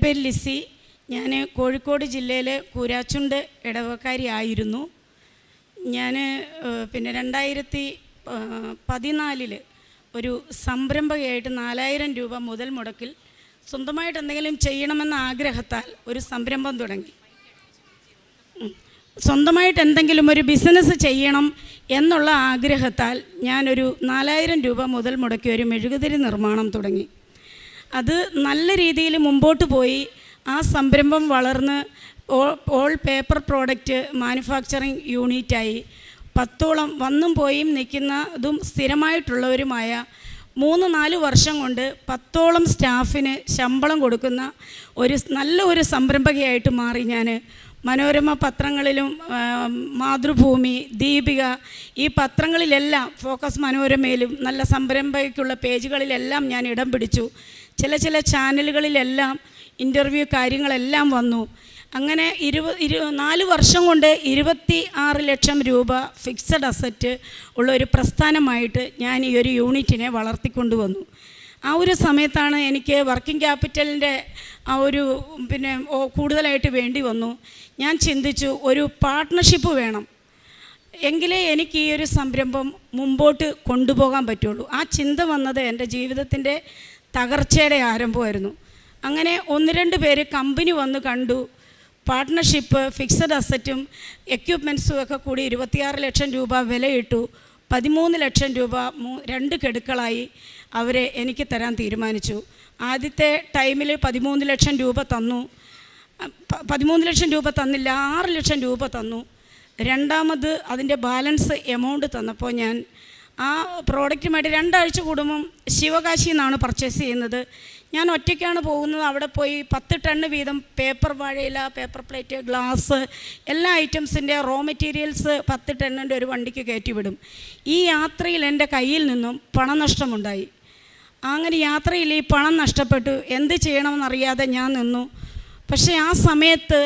പേര് ലിസി. ഞാൻ കോഴിക്കോട് ജില്ലയിലെ കൂരാച്ചുണ്ട് ഇടവക്കാരിയായിരുന്നു. ഞാൻ പിന്നെ 2014 ഒരു സംരംഭകയായിട്ട് 4000 രൂപ മുതൽ മുടക്കിൽ സ്വന്തമായിട്ട് എന്തെങ്കിലും ചെയ്യണമെന്ന ആഗ്രഹത്താൽ ഒരു സംരംഭം തുടങ്ങി. സ്വന്തമായിട്ട് എന്തെങ്കിലും ഒരു ബിസിനസ് ചെയ്യണം എന്നുള്ള ആഗ്രഹത്താൽ ഞാനൊരു 4000 രൂപ മുതൽ മുടക്കി ഒരു മെഴുകുതിരി നിർമ്മാണം തുടങ്ങി. അത് നല്ല രീതിയിൽ മുമ്പോട്ട് പോയി. ആ സംരംഭം വളർന്ന് ഓൾ പേപ്പർ പ്രോഡക്റ്റ് മാനുഫാക്ചറിങ് യൂണിറ്റായി 10ഓളം വന്നും പോയും നിൽക്കുന്നതും സ്ഥിരമായിട്ടുള്ളവരുമായ 3-4 വർഷം കൊണ്ട് 10ഓളം സ്റ്റാഫിന് ശമ്പളം കൊടുക്കുന്ന നല്ലൊരു സംരംഭകയായിട്ട് മാറി. ഞാൻ മനോരമ പത്രങ്ങളിലും മാതൃഭൂമി, ദീപിക, ഈ പത്രങ്ങളിലെല്ലാം, ഫോക്കസ് മനോരമയിലും നല്ല സംരംഭകയ്ക്കുള്ള പേജുകളിലെല്ലാം ഞാൻ ഇടം പിടിച്ചു. ചില ചാനലുകളിലെല്ലാം ഇൻ്റർവ്യൂ കാര്യങ്ങളെല്ലാം വന്നു. അങ്ങനെ 4 വർഷം കൊണ്ട് 26 ലക്ഷം രൂപ ഫിക്സഡ് അസറ്റ് ഉള്ള ഒരു പ്രസ്ഥാനമായിട്ട് ഞാൻ ഈ ഒരു യൂണിറ്റിനെ വളർത്തിക്കൊണ്ടുവന്നു. ആ ഒരു സമയത്താണ് എനിക്ക് വർക്കിംഗ് ക്യാപിറ്റലിൻ്റെ ആ ഒരു കൂടുതലായിട്ട് വേണ്ടി വന്നു. ഞാൻ ചിന്തിച്ചു, ഒരു പാർട്ട്ണർഷിപ്പ് വേണം, എങ്കിലേ എനിക്ക് ഈ ഒരു സംരംഭം മുമ്പോട്ട് കൊണ്ടുപോകാൻ പറ്റുള്ളൂ. ആ ചിന്ത വന്നത് എൻ്റെ ജീവിതത്തിൻ്റെ തകർച്ചയുടെ ആരംഭമായിരുന്നു. അങ്ങനെ 1-2 പേര് കമ്പനി വന്ന് കണ്ടു. പാർട്ട്ണർഷിപ്പ്, ഫിക്സഡ് അസറ്റും എക്യുപ്മെൻറ്റ്സും ഒക്കെ കൂടി 26 ലക്ഷം രൂപ വിലയിട്ടു. 13 ലക്ഷം രൂപ 2 ഗഡുക്കളായി അവരെ എനിക്ക് തരാൻ തീരുമാനിച്ചു. ആദ്യത്തെ ടൈമിൽ 13 ലക്ഷം രൂപ തന്നു. 13 ലക്ഷം രൂപ തന്നില്ല, 6 ലക്ഷം രൂപ തന്നു. രണ്ടാമത് അതിൻ്റെ ബാലൻസ് എമൗണ്ട് തന്നപ്പോൾ ഞാൻ ആ പ്രോഡക്റ്റുമായിട്ട് 2 ആഴ്ച കൂടുമ്പം ശിവകാശിയിൽ നിന്നാണ് പർച്ചേസ് ചെയ്യുന്നത്. ഞാൻ ഒറ്റയ്ക്കാണ് പോകുന്നത്. അവിടെ പോയി 10 ടൺ വീതം പേപ്പർ, വാഴയില, പേപ്പർ പ്ലേറ്റ്, ഗ്ലാസ്, എല്ലാ ഐറ്റംസിൻ്റെ റോ മെറ്റീരിയൽസ് 10 ടണ്ണിൻ്റെ ഒരു വണ്ടിക്ക് കയറ്റിവിടും. ഈ യാത്രയിൽ എൻ്റെ കയ്യിൽ നിന്നും പണനഷ്ടമുണ്ടായി. അങ്ങനെ യാത്രയിൽ ഈ പണം നഷ്ടപ്പെട്ടു. എന്ത് ചെയ്യണമെന്നറിയാതെ ഞാൻ നിന്നു. പക്ഷേ ആ സമയത്ത്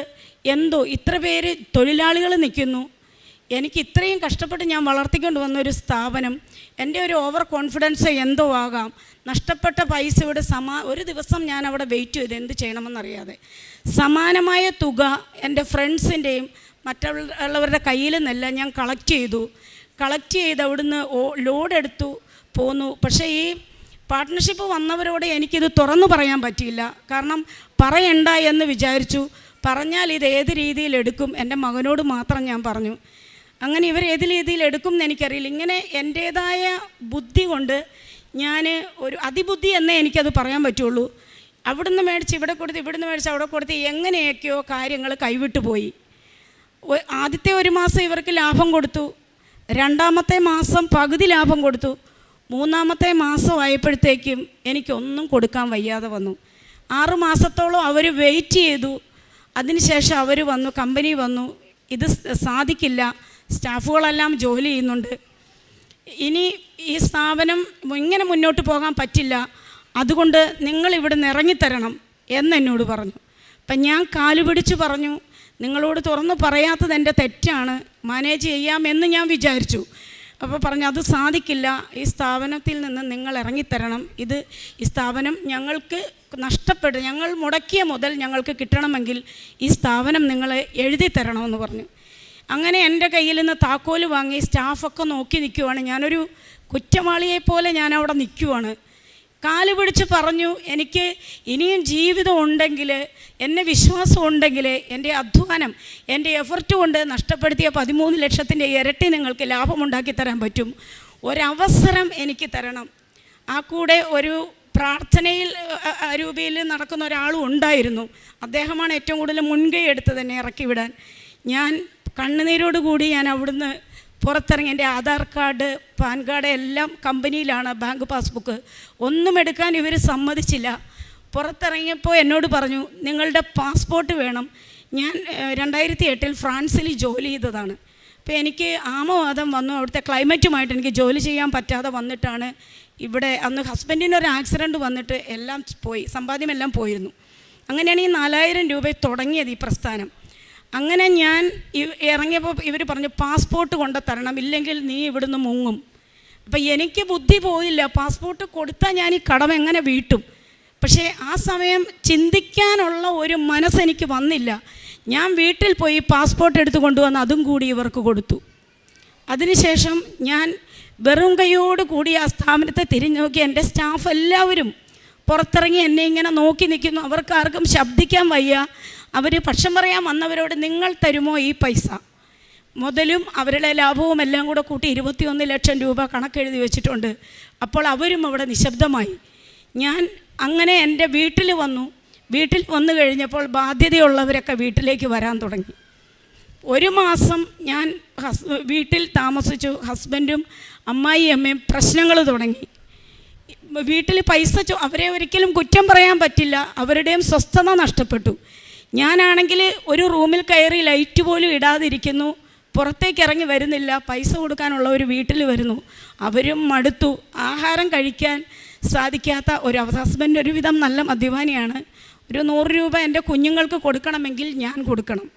എന്തോ ഇത്ര പേര് തൊഴിലാളികൾ നിൽക്കുന്നു, എനിക്ക് ഇത്രയും കഷ്ടപ്പെട്ട് ഞാൻ വളർത്തിക്കൊണ്ട് വന്ന ഒരു സ്ഥാപനം, എൻ്റെ ഒരു ഓവർ കോൺഫിഡൻസ് എന്തോ ആകാം, നഷ്ടപ്പെട്ട പൈസ ഇവിടെ ഒരു ദിവസം ഞാൻ അവിടെ വെയിറ്റ് ചെയ്ത് എന്ത് ചെയ്യണമെന്നറിയാതെ സമാനമായ തുക എൻ്റെ ഫ്രണ്ട്സിൻ്റെയും മറ്റുള്ളവരുടെ കയ്യിൽ നിന്നെല്ലാം ഞാൻ കളക്ട് ചെയ്ത് അവിടുന്ന് ലോഡ് എടുത്തു പോന്നു. പക്ഷേ ഈ പാർട്ട്ണർഷിപ്പ് വന്നവരോട് എനിക്കിത് തുറന്നു പറയാൻ പറ്റിയില്ല. കാരണം പറയണ്ട എന്ന് വിചാരിച്ചു. പറഞ്ഞാൽ ഇത് ഏത് രീതിയിൽ എടുക്കും, എൻ്റെ മകനോട് മാത്രം ഞാൻ പറഞ്ഞു. അങ്ങനെ ഇവർ ഏത് രീതിയിൽ എടുക്കും എന്ന് എനിക്കറിയില്ല. ഇങ്ങനെ എൻ്റേതായ ബുദ്ധി കൊണ്ട് ഞാൻ ഒരു അതിബുദ്ധി എന്നേ എനിക്കത് പറയാൻ പറ്റുള്ളൂ. അവിടുന്ന് മേടിച്ച് ഇവിടെ കൊടുത്ത്, ഇവിടുന്ന് മേടിച്ച് അവിടെ കൊടുത്ത്, എങ്ങനെയൊക്കെയോ കാര്യങ്ങൾ കൈവിട്ടു പോയി. ആദ്യത്തെ 1 മാസം ഇവർക്ക് ലാഭം കൊടുത്തു, 2ാമത്തെ മാസം പകുതി ലാഭം കൊടുത്തു, 3ാമത്തെ മാസമായപ്പോഴത്തേക്കും എനിക്കൊന്നും കൊടുക്കാൻ വയ്യാതെ വന്നു. 6 മാസത്തോളം അവർ വെയിറ്റ് ചെയ്തു. അതിനുശേഷം അവർ വന്നു, കമ്പനി വന്നു, ഇത് സാധിക്കില്ല, സ്റ്റാഫുകളെല്ലാം ജോലി ചെയ്യുന്നുണ്ട്, ഇനി ഈ സ്ഥാപനം ഇങ്ങനെ മുന്നോട്ട് പോകാൻ പറ്റില്ല, അതുകൊണ്ട് നിങ്ങളിവിടെ നിന്ന് ഇറങ്ങിത്തരണം എന്നെന്നോട് പറഞ്ഞു. അപ്പം ഞാൻ കാലുപിടിച്ച് പറഞ്ഞു, നിങ്ങളോട് തുറന്ന് പറയാത്തത് എൻ്റെ തെറ്റാണ്, മാനേജ് ചെയ്യാമെന്ന് ഞാൻ വിചാരിച്ചു. അപ്പോൾ പറഞ്ഞു, അത് സാധിക്കില്ല, ഈ സ്ഥാപനത്തിൽ നിന്ന് നിങ്ങൾ ഇറങ്ങിത്തരണം, ഈ സ്ഥാപനം ഞങ്ങൾക്ക് ഞങ്ങൾ മുടക്കിയ മുതൽ ഞങ്ങൾക്ക് കിട്ടണമെങ്കിൽ ഈ സ്ഥാപനം നിങ്ങൾ എഴുതി തരണമെന്ന് പറഞ്ഞു. അങ്ങനെ എൻ്റെ കയ്യിൽ നിന്ന് താക്കോല് വാങ്ങി സ്റ്റാഫൊക്കെ നോക്കി നിൽക്കുവാണ്. ഞാനൊരു കുറ്റവാളിയെപ്പോലെ ഞാൻ അവിടെ നിൽക്കുവാണ്. കാല് പിടിച്ച് പറഞ്ഞു, എനിക്ക് ഇനിയും ജീവിതം ഉണ്ടെങ്കിൽ, എന്നെ വിശ്വാസം ഉണ്ടെങ്കിൽ, എൻ്റെ അധ്വാനം, എൻ്റെ എഫർട്ട് കൊണ്ട് നഷ്ടപ്പെടുത്തിയ 13 ലക്ഷത്തിൻ്റെ ഇരട്ടി നിങ്ങൾക്ക് ലാഭമുണ്ടാക്കി തരാൻ പറ്റും. ഒരവസരം എനിക്ക് തരണം. ആ കൂടെ ഒരു പ്രാർത്ഥനയിൽ രൂപയിൽ നടക്കുന്ന ഒരാളും ഉണ്ടായിരുന്നു. അദ്ദേഹമാണ് ഏറ്റവും കൂടുതൽ മുൻകൈ എടുത്ത് തന്നെ ഇറക്കി വിടാൻ. ഞാൻ കണ്ണുനീരോടുകൂടി ഞാൻ അവിടുന്ന് പുറത്തിറങ്ങി. എൻ്റെ ആധാർ കാർഡ്, പാൻ കാർഡ് എല്ലാം കമ്പനിയിലാണ്, ബാങ്ക് പാസ്ബുക്ക് ഒന്നും എടുക്കാൻ ഇവർ സമ്മതിച്ചില്ല. പുറത്തിറങ്ങിയപ്പോൾ എന്നോട് പറഞ്ഞു, നിങ്ങളുടെ പാസ്പോർട്ട് വേണം. ഞാൻ 2008 ഫ്രാൻസിൽ ജോലി ചെയ്തതാണ്. അപ്പോൾ എനിക്ക് ആമവാദം വന്നു. അവിടുത്തെ ക്ലൈമറ്റുമായിട്ട് എനിക്ക് ജോലി ചെയ്യാൻ പറ്റാതെ വന്നിട്ടാണ് ഇവിടെ. അന്ന് ഹസ്ബൻഡിനൊരു ആക്സിഡൻറ്റ് വന്നിട്ട് എല്ലാം പോയി, സമ്പാദ്യമെല്ലാം പോയിരുന്നു. അങ്ങനെയാണ് ഈ 4000 രൂപ തുടങ്ങിയത് ഈ പ്രസ്ഥാനം. അങ്ങനെ ഞാൻ ഇറങ്ങിയപ്പോൾ ഇവർ പറഞ്ഞു, പാസ്പോർട്ട് കൊണ്ട് തരണം, ഇല്ലെങ്കിൽ നീ ഇവിടുന്ന് മുങ്ങും. അപ്പം എനിക്ക് ബുദ്ധി പോയില്ല. പാസ്പോർട്ട് കൊടുത്താൽ ഞാൻ ഈ കടം എങ്ങനെ വീട്ടും? പക്ഷേ ആ സമയം ചിന്തിക്കാനുള്ള ഒരു മനസ്സെനിക്ക് വന്നില്ല. ഞാൻ വീട്ടിൽ പോയി പാസ്പോർട്ട് എടുത്ത് കൊണ്ടുവന്ന് അതും കൂടി ഇവർക്ക് കൊടുത്തു. അതിനുശേഷം ഞാൻ വെറും കൈയോട് കൂടി ആ സ്ഥാപനത്തെ തിരിഞ്ഞു നോക്കി. എൻ്റെ സ്റ്റാഫ് എല്ലാവരും പുറത്തിറങ്ങി എന്നെ ഇങ്ങനെ നോക്കി നിൽക്കുന്നു. അവർക്ക് ആർക്കും ശബ്ദിക്കാൻ വയ്യ. അവർ പക്ഷം പറയാൻ വന്നവരോട് നിങ്ങൾ തരുമോ ഈ പൈസ? മുതലും അവരുടെ ലാഭവും എല്ലാം കൂടെ കൂട്ടി 21 ലക്ഷം രൂപ കണക്കെഴുതി വെച്ചിട്ടുണ്ട്. അപ്പോൾ അവരും അവിടെ നിശബ്ദമായി. ഞാൻ അങ്ങനെ എൻ്റെ വീട്ടിൽ വന്നു. വീട്ടിൽ വന്നു കഴിഞ്ഞപ്പോൾ ബാധ്യതയുള്ളവരൊക്കെ വീട്ടിലേക്ക് വരാൻ തുടങ്ങി. 1 മാസം ഞാൻ വീട്ടിൽ താമസിച്ചു. ഹസ്ബൻഡും അമ്മായി അമ്മയും പ്രശ്നങ്ങൾ തുടങ്ങി. വീട്ടിൽ പൈസ അവരെ ഒരിക്കലും കുറ്റം പറയാൻ പറ്റില്ല. അവരുടെയും സ്വസ്ഥത നഷ്ടപ്പെട്ടു. ഞാനാണെങ്കിൽ ഒരു റൂമിൽ കയറി ലൈറ്റ് പോലും ഇടാതിരിക്കുന്നു. പുറത്തേക്ക് ഇറങ്ങി വരുന്നില്ല. പൈസ കൊടുക്കാനുള്ളവർ വീട്ടിൽ വരുന്നു. അവരും മടുത്തു. ആഹാരം കഴിക്കാൻ സാധിക്കാത്ത ഹസ്ബൻഡ് ഒരുവിധം നല്ല മദ്യപാനിയാണ്. ഒരു 100 രൂപ എൻ്റെ കുഞ്ഞുങ്ങൾക്ക് കൊടുക്കണമെങ്കിൽ ഞാൻ കൊടുക്കണം.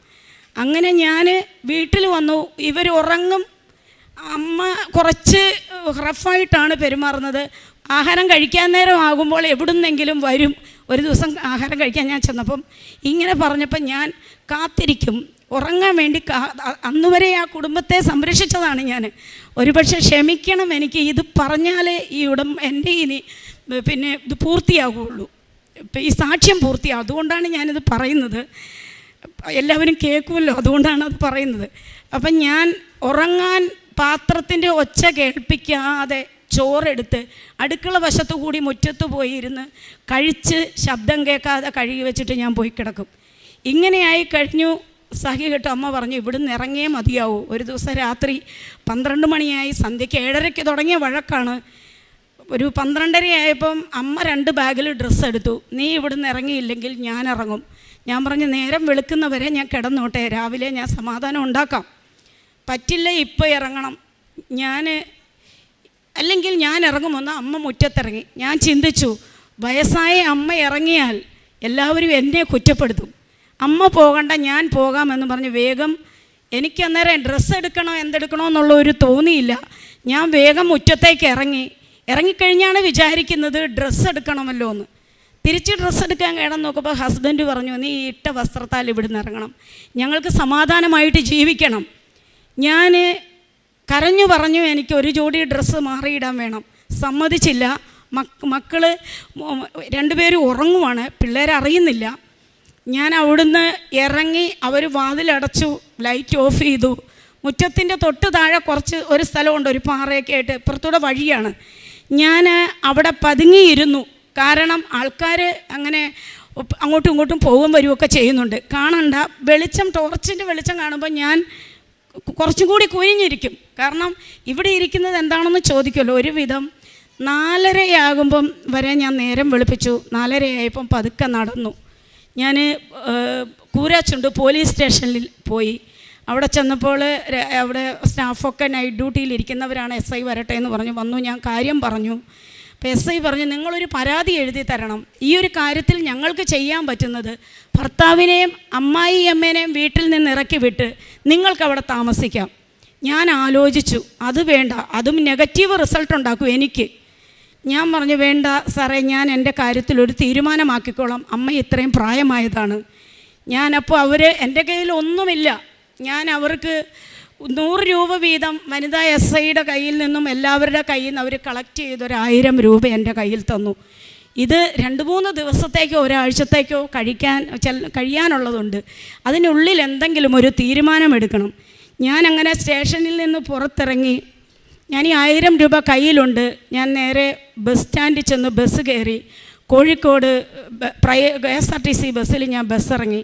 അങ്ങനെ ഞാൻ വീട്ടിൽ വന്നു. ഇവർ ഉറങ്ങും. അമ്മ കുറച്ച് റഫായിട്ടാണ് പെരുമാറുന്നത്. ആഹാരം കഴിക്കാൻ നേരം ആകുമ്പോൾ എവിടുന്നെങ്കിലും വരും. ഒരു ദിവസം ആഹാരം കഴിക്കാൻ ഞാൻ ചെന്നപ്പം ഇങ്ങനെ പറഞ്ഞപ്പം ഞാൻ കാത്തിരിക്കും ഉറങ്ങാൻ വേണ്ടി. അന്നുവരെ ആ കുടുംബത്തെ സംരക്ഷിച്ചതാണ് ഞാൻ. ഒരുപക്ഷെ ക്ഷമിക്കണം എനിക്ക്. ഇത് പറഞ്ഞാലേ എൻ്റെ ഇനി പിന്നെ ഇത് പൂർത്തിയാകുള്ളൂ. ഈ സാക്ഷ്യം പൂർത്തിയാകും. അതുകൊണ്ടാണ് ഞാനിത് പറയുന്നത്. എല്ലാവരും കേൾക്കുമല്ലോ, അതുകൊണ്ടാണ് അത് പറയുന്നത്. അപ്പം ഞാൻ ഉറങ്ങാൻ പാത്രത്തിൻ്റെ ഒച്ച കേൾപ്പിക്കാതെ ചോറെടുത്ത് അടുക്കള വശത്തു കൂടി മുറ്റത്ത് പോയിരുന്ന് കഴിച്ച് ശബ്ദം കേൾക്കാതെ കഴുകി വെച്ചിട്ട് ഞാൻ പോയി കിടക്കും. ഇങ്ങനെയായി കഴിഞ്ഞു. സഹി കേട്ട് അമ്മ പറഞ്ഞു ഇവിടുന്ന് ഇറങ്ങിയേ മതിയാവൂ. ഒരു ദിവസം രാത്രി 12 മണിയായി. സന്ധ്യയ്ക്ക് 7:30 തുടങ്ങിയ വഴക്കാണ്. ഒരു 12:30 ആയപ്പം അമ്മ 2 ബാഗിൽ ഡ്രസ്സ് എടുത്തു. നീ ഇവിടുന്ന് ഇറങ്ങിയില്ലെങ്കിൽ ഞാൻ ഇറങ്ങും. ഞാൻ പറഞ്ഞു നേരം വെളുക്കുന്നവരെ ഞാൻ കിടന്നോട്ടെ, രാവിലെ ഞാൻ സമാധാനം ഉണ്ടാക്കാം. പറ്റില്ല, ഇപ്പോൾ ഇറങ്ങണം. അല്ലെങ്കിൽ ഞാൻ ഇറങ്ങുമെന്ന് അമ്മ മുറ്റത്തിറങ്ങി. ഞാൻ ചിന്തിച്ചു, വയസ്സായ അമ്മ ഇറങ്ങിയാൽ എല്ലാവരും എന്നെ കുറ്റപ്പെടുത്തും. അമ്മ പോകണ്ട, ഞാൻ പോകാമെന്ന് പറഞ്ഞ് വേഗം എനിക്ക് അന്നേരം ഡ്രസ്സ് എടുക്കണോ എന്തെടുക്കണോ എന്നുള്ള ഒരു തോന്നിയില്ല. ഞാൻ വേഗം മുറ്റത്തേക്ക് ഇറങ്ങിക്കഴിഞ്ഞാണ് വിചാരിക്കുന്നത് ഡ്രസ്സ് എടുക്കണമല്ലോ എന്ന്. തിരിച്ച് ഡ്രസ്സ് എടുക്കാൻ കിടന്ന് നോക്കുമ്പോൾ ഹസ്ബൻഡ് പറഞ്ഞു നീ ഇട്ട വസ്ത്രത്താൽ ഇവിടുന്ന് ഇറങ്ങണം, ഞങ്ങൾക്ക് സമാധാനമായിട്ട് ജീവിക്കണം. ഞാൻ കരഞ്ഞു പറഞ്ഞു എനിക്ക് ഒരു ജോഡി ഡ്രസ്സ് മാറിയിടാൻ വേണം. സമ്മതിച്ചില്ല. മക്കൾ 2 പേരും ഉറങ്ങുവാണ്, പിള്ളേരറിയുന്നില്ല. ഞാൻ അവിടുന്ന് ഇറങ്ങി. അവർ വാതിലടച്ചു, ലൈറ്റ് ഓഫ് ചെയ്തു. മുറ്റത്തിൻ്റെ തൊട്ട് താഴെ ഒരു സ്ഥലമുണ്ട്, ഒരു പാറയൊക്കെ ആയിട്ട്. ഇപ്പുറത്തൂടെ വഴിയാണ്. ഞാൻ അവിടെ പതുങ്ങിയിരുന്നു. കാരണം ആൾക്കാർ അങ്ങനെ അങ്ങോട്ടും ഇങ്ങോട്ടും പോകും വരുമൊക്കെ ചെയ്യുന്നുണ്ട്. കാണണ്ട വെളിച്ചം, ടോർച്ചിൻ്റെ വെളിച്ചം കാണുമ്പോൾ ഞാൻ കുറച്ചും കൂടി കുനിഞ്ഞിരിക്കും. കാരണം ഇവിടെ ഇരിക്കുന്നത് എന്താണെന്ന് ചോദിക്കുമല്ലോ. ഒരുവിധം 4:30 വരെ ഞാൻ നേരം വെളുപ്പിച്ചു. 4:30 പതുക്കെ നടന്നു. ഞാൻ കൂരാച്ചുണ്ട് പോലീസ് സ്റ്റേഷനിൽ പോയി. അവിടെ ചെന്നപ്പോൾ അവിടെ സ്റ്റാഫൊക്കെ നൈറ്റ് ഡ്യൂട്ടിയിലിരിക്കുന്നവരാണ്. SI വരട്ടെ എന്ന് പറഞ്ഞു. വന്നു. ഞാൻ കാര്യം പറഞ്ഞു. അപ്പോൾ SI പറഞ്ഞു നിങ്ങളൊരു പരാതി എഴുതി തരണം. ഈ ഒരു കാര്യത്തിൽ ഞങ്ങൾക്ക് ചെയ്യാൻ പറ്റുന്നത് ഭർത്താവിനെയും അമ്മായി അമ്മേനെയും വീട്ടിൽ നിന്ന് ഇറക്കി വിട്ട് നിങ്ങൾക്ക് അവിടെ താമസിക്കാം. ഞാൻ ആലോചിച്ചു, അത് വേണ്ട, അതും നെഗറ്റീവ് റിസൾട്ട് ഉണ്ടാക്കും എനിക്ക്. ഞാൻ പറഞ്ഞു വേണ്ട സാറേ, ഞാൻ എൻ്റെ കാര്യത്തിലൊരു തീരുമാനമാക്കിക്കോളാം. അമ്മ ഇത്രയും പ്രായമായതാണ്. ഞാനപ്പോൾ എൻ്റെ കയ്യിൽ ഒന്നുമില്ല. ഞാൻ അവർക്ക് 100 രൂപ വീതം വനിതാ SIയുടെ കയ്യിൽ നിന്നും എല്ലാവരുടെ കയ്യിൽ നിന്ന് അവർ കളക്ട് ചെയ്തൊരു 1000 രൂപ എൻ്റെ കയ്യിൽ തന്നു. ഇത് 2-3 ദിവസത്തേക്കോ ഒരാഴ്ചത്തേക്കോ കഴിയാനുള്ളതുണ്ട്. അതിനുള്ളിൽ എന്തെങ്കിലും ഒരു തീരുമാനമെടുക്കണം. ഞാനങ്ങനെ സ്റ്റേഷനിൽ നിന്ന് പുറത്തിറങ്ങി. ഞാൻ ഈ 1000 രൂപ കയ്യിലുണ്ട്. ഞാൻ നേരെ ബസ് സ്റ്റാൻഡിൽ ചെന്ന് ബസ് കയറി. കോഴിക്കോട് KSRTC ബസ്സിൽ ഞാൻ ബസ് ഇറങ്ങി.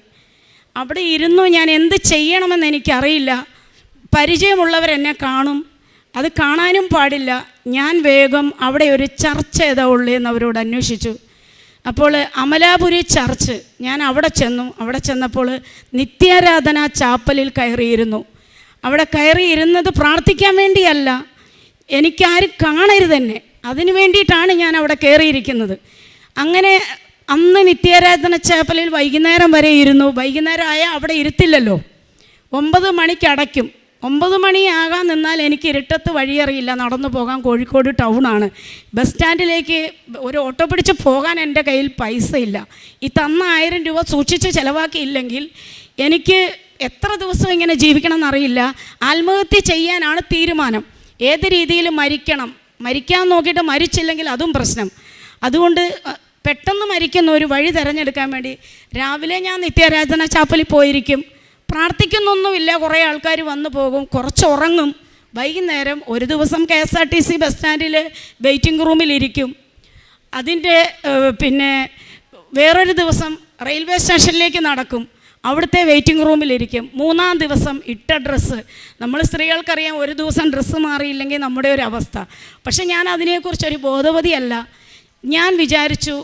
അവിടെ ഇരുന്നു. ഞാൻ എന്ത് ചെയ്യണമെന്ന് എനിക്കറിയില്ല. പരിചയമുള്ളവരെന്നെ കാണും, അത് കാണാനും പാടില്ല. ഞാൻ വേഗം അവിടെ ഒരു ചർച്ച് ഏതാ ഉള്ളതെന്ന് അവരോട് അന്വേഷിച്ചു. അപ്പോൾ അമലാപുരി ചർച്ച്. ഞാൻ അവിടെ ചെന്നു. അവിടെ ചെന്നപ്പോൾ നിത്യാരാധന ചാപ്പലിൽ കയറിയിരുന്നു. അവിടെ കയറിയിരുന്നത് പ്രാർത്ഥിക്കാൻ വേണ്ടിയല്ല, എനിക്കാരും കാണരുതെന്നെ, അതിനു വേണ്ടിയിട്ടാണ് ഞാൻ അവിടെ കയറിയിരിക്കുന്നത്. അങ്ങനെ അന്ന് നിത്യാരാധന ചാപ്പലിൽ വൈകുന്നേരം വരെ ഇരുന്നു. വൈകുന്നേരം ആയാൽ അവിടെ ഇരുത്തില്ലല്ലോ. 9 മണിക്ക് അടയ്ക്കും. 9 മണിയാകാൻ നിന്നാൽ എനിക്ക് ഇരുട്ടത്ത് വഴിയറിയില്ല, നടന്നു പോകാൻ. കോഴിക്കോട് ടൗണാണ്. ബസ് സ്റ്റാൻഡിലേക്ക് ഒരു ഓട്ടോ പിടിച്ച് പോകാൻ എൻ്റെ കയ്യിൽ പൈസ ഇല്ല. ഈ തന്ന 1000 രൂപ സൂക്ഷിച്ച് ചിലവാക്കിയില്ലെങ്കിൽ എനിക്ക് എത്ര ദിവസം ഇങ്ങനെ ജീവിക്കണം എന്നറിയില്ല. ആത്മഹത്യ ചെയ്യാനാണ് തീരുമാനം. ഏത് രീതിയിൽ മരിക്കാൻ നോക്കിയിട്ട് മരിച്ചില്ലെങ്കിൽ അതും പ്രശ്നം. അതുകൊണ്ട് പെട്ടെന്ന് മരിക്കുന്ന ഒരു വഴി തിരഞ്ഞെടുക്കാൻ വേണ്ടി രാവിലെ ഞാൻ നിത്യാരാധന ചാപ്പലിൽ പോയിരിക്കും. പ്രാർത്ഥിക്കുന്നൊന്നുമില്ല. കുറേ ആൾക്കാർ വന്നു പോകും, കുറച്ച് ഉറങ്ങും. വൈകുന്നേരം ഒരു ദിവസം KSRTC ബസ് സ്റ്റാൻഡിൽ വെയിറ്റിംഗ് റൂമിലിരിക്കും. അതിൻ്റെ പിന്നെ വേറൊരു ദിവസം റെയിൽവേ സ്റ്റേഷനിലേക്ക് നടക്കും, അവിടുത്തെ വെയിറ്റിംഗ് റൂമിലിരിക്കും. 3-ാം ദിവസം ഇട്ട ഡ്രസ്സ്, നമ്മൾ സ്ത്രീകൾക്കറിയാം ഒരു ദിവസം ഡ്രസ്സ് മാറിയില്ലെങ്കിൽ നമ്മുടെ ഒരു അവസ്ഥ. പക്ഷെ ഞാൻ അതിനെക്കുറിച്ചൊരു ബോധവതിയല്ല. ഞാൻ വിചാരിച്ചു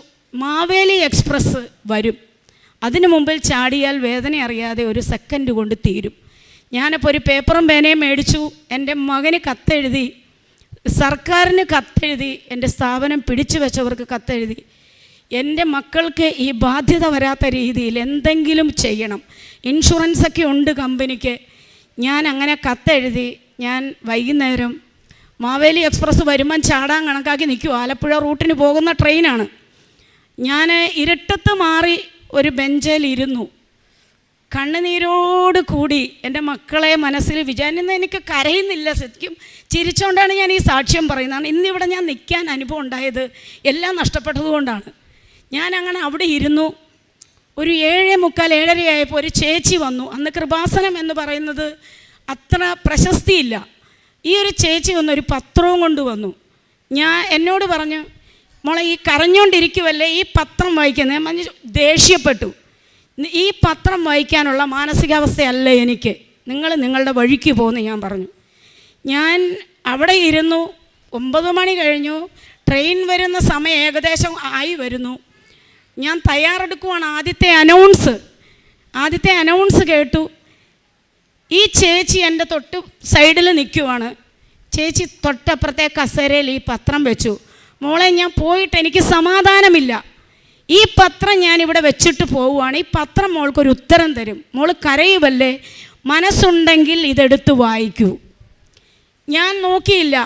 മാവേലി എക്സ്പ്രസ് വരും, അതിനു മുമ്പിൽ ചാടിയാൽ വേദന അറിയാതെ ഒരു സെക്കൻഡ് കൊണ്ട് തീരും. ഞാനപ്പോൾ ഒരു പേപ്പറും പേനയും മേടിച്ചു. എൻ്റെ മകന് കത്തെഴുതി, സർക്കാരിന് കത്തെഴുതി, എൻ്റെ സ്ഥാപനം പിടിച്ചു വെച്ചവർക്ക് കത്തെഴുതി. എൻ്റെ മക്കൾക്ക് ഈ ബാധ്യത വരാത്ത രീതിയിൽ എന്തെങ്കിലും ചെയ്യണം. ഇൻഷുറൻസൊക്കെ ഉണ്ട് കമ്പനിക്ക്. ഞാൻ അങ്ങനെ കത്തെഴുതി. ഞാൻ വൈകുന്നേരം മാവേലി എക്സ്പ്രസ് വരുമ്പം ചാടാൻ കണക്കാക്കി നിൽക്കും. ആലപ്പുഴ റൂട്ടിന് പോകുന്ന ട്രെയിനാണ്. ഞാൻ ഇരുട്ടത്ത് മാറി ഒരു ബെഞ്ചിലിരുന്നു. കണ്ണുനീരോട് കൂടി എൻ്റെ മക്കളെ മനസ്സിൽ വിചാരിക്കുന്ന, എനിക്ക് കരയുന്നില്ല, ശരിക്കും ചിരിച്ചുകൊണ്ടാണ് ഞാൻ ഈ സാക്ഷ്യം പറയുന്നത്. ഇന്നിവിടെ ഞാൻ നിൽക്കാൻ അനുഭവം ഉണ്ടായത് എല്ലാം നഷ്ടപ്പെട്ടതുകൊണ്ടാണ്. ഞാൻ അങ്ങനെ അവിടെ ഇരുന്നു. ഒരു 7:45, 7:30 ആയപ്പോൾ ഒരു ചേച്ചി വന്നു. അന്ന് കൃപാസനം എന്ന് പറയുന്നത് അത്ര പ്രശസ്തിയില്ല. ഈ ഒരു ചേച്ചി വന്നൊരു പത്രവും കൊണ്ടുവന്നു. എന്നോട് പറഞ്ഞു, മോളെ ഈ കരഞ്ഞുകൊണ്ടിരിക്കുമല്ലേ, ഈ പത്രം വായിക്കുന്നത്. ഞാൻ ദേഷ്യപ്പെട്ടു. ഈ പത്രം വായിക്കാനുള്ള മാനസികാവസ്ഥയല്ല എനിക്ക്, നിങ്ങൾ നിങ്ങളുടെ വഴിക്ക് പോകുന്നു ഞാൻ പറഞ്ഞു. ഞാൻ അവിടെ ഇരുന്നു. 9 മണി കഴിഞ്ഞു. ട്രെയിൻ വരുന്ന സമയം ഏകദേശം ആയി വരുന്നു. ഞാൻ തയ്യാറെടുക്കുവാണ്. ആദ്യത്തെ അനൗൺസ് കേട്ടു. ഈ ചേച്ചി എൻ്റെ തൊട്ട് സൈഡിൽ നിൽക്കുവാണ്. ചേച്ചി തൊട്ടപ്പുറത്തെ കസേരയിൽ ഈ പത്രം വെച്ചു. മോളെ, ഞാൻ പോയിട്ട് എനിക്ക് സമാധാനമില്ല. ഈ പത്രം ഞാനിവിടെ വെച്ചിട്ട് പോവുകയാണ്. ഈ പത്രം മോൾക്കൊരു ഉത്തരം തരും. മോൾ കരയുമല്ലേ, മനസ്സുണ്ടെങ്കിൽ ഇതെടുത്ത് വായിക്കൂ. ഞാൻ നോക്കിയില്ല,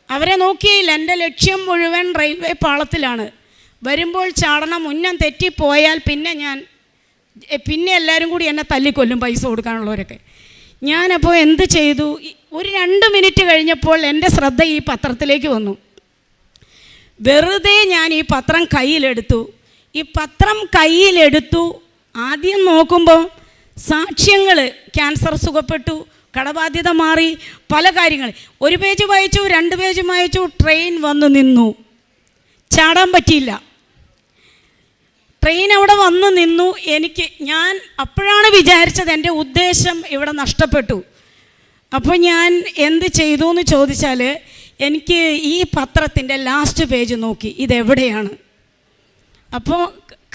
അവരെ നോക്കിയില്ല. എൻ്റെ ലക്ഷ്യം മുഴുവൻ റെയിൽവേ പാളത്തിലാണ്. വരുമ്പോൾ ചാടണം. ഉന്നം തെറ്റിപ്പോയാൽ പിന്നെ എല്ലാവരും കൂടി എന്നെ തല്ലിക്കൊല്ലും, പൈസ കൊടുക്കാനുള്ളവരൊക്കെ. ഞാനപ്പോൾ എന്ത് ചെയ്തു? ഒരു 2 മിനിറ്റ് കഴിഞ്ഞപ്പോൾ എൻ്റെ ശ്രദ്ധ ഈ പത്രത്തിലേക്ക് വന്നു. വെറുതെ ഞാൻ ഈ പത്രം കയ്യിലെടുത്തു. ആദ്യം നോക്കുമ്പോൾ സാക്ഷ്യങ്ങൾ, ക്യാൻസർ സുഖപ്പെട്ടു, കടബാധ്യത മാറി, പല കാര്യങ്ങൾ. 1 പേജ് വായിച്ചു, 2 പേജ് വായിച്ചു. ട്രെയിൻ വന്ന് നിന്നു. ചാടാൻ പറ്റിയില്ല. ട്രെയിൻ അവിടെ വന്ന് നിന്നു. ഞാൻ അപ്പോഴാണ് വിചാരിച്ചത് എൻ്റെ ഉദ്ദേശം ഇവിടെ നഷ്ടപ്പെട്ടു. അപ്പോൾ ഞാൻ എന്ത് ചെയ്തു എന്ന് ചോദിച്ചാൽ, എനിക്ക് ഈ പത്രത്തിൻ്റെ ലാസ്റ്റ് പേജ് നോക്കി, ഇതെവിടെയാണ്. അപ്പോൾ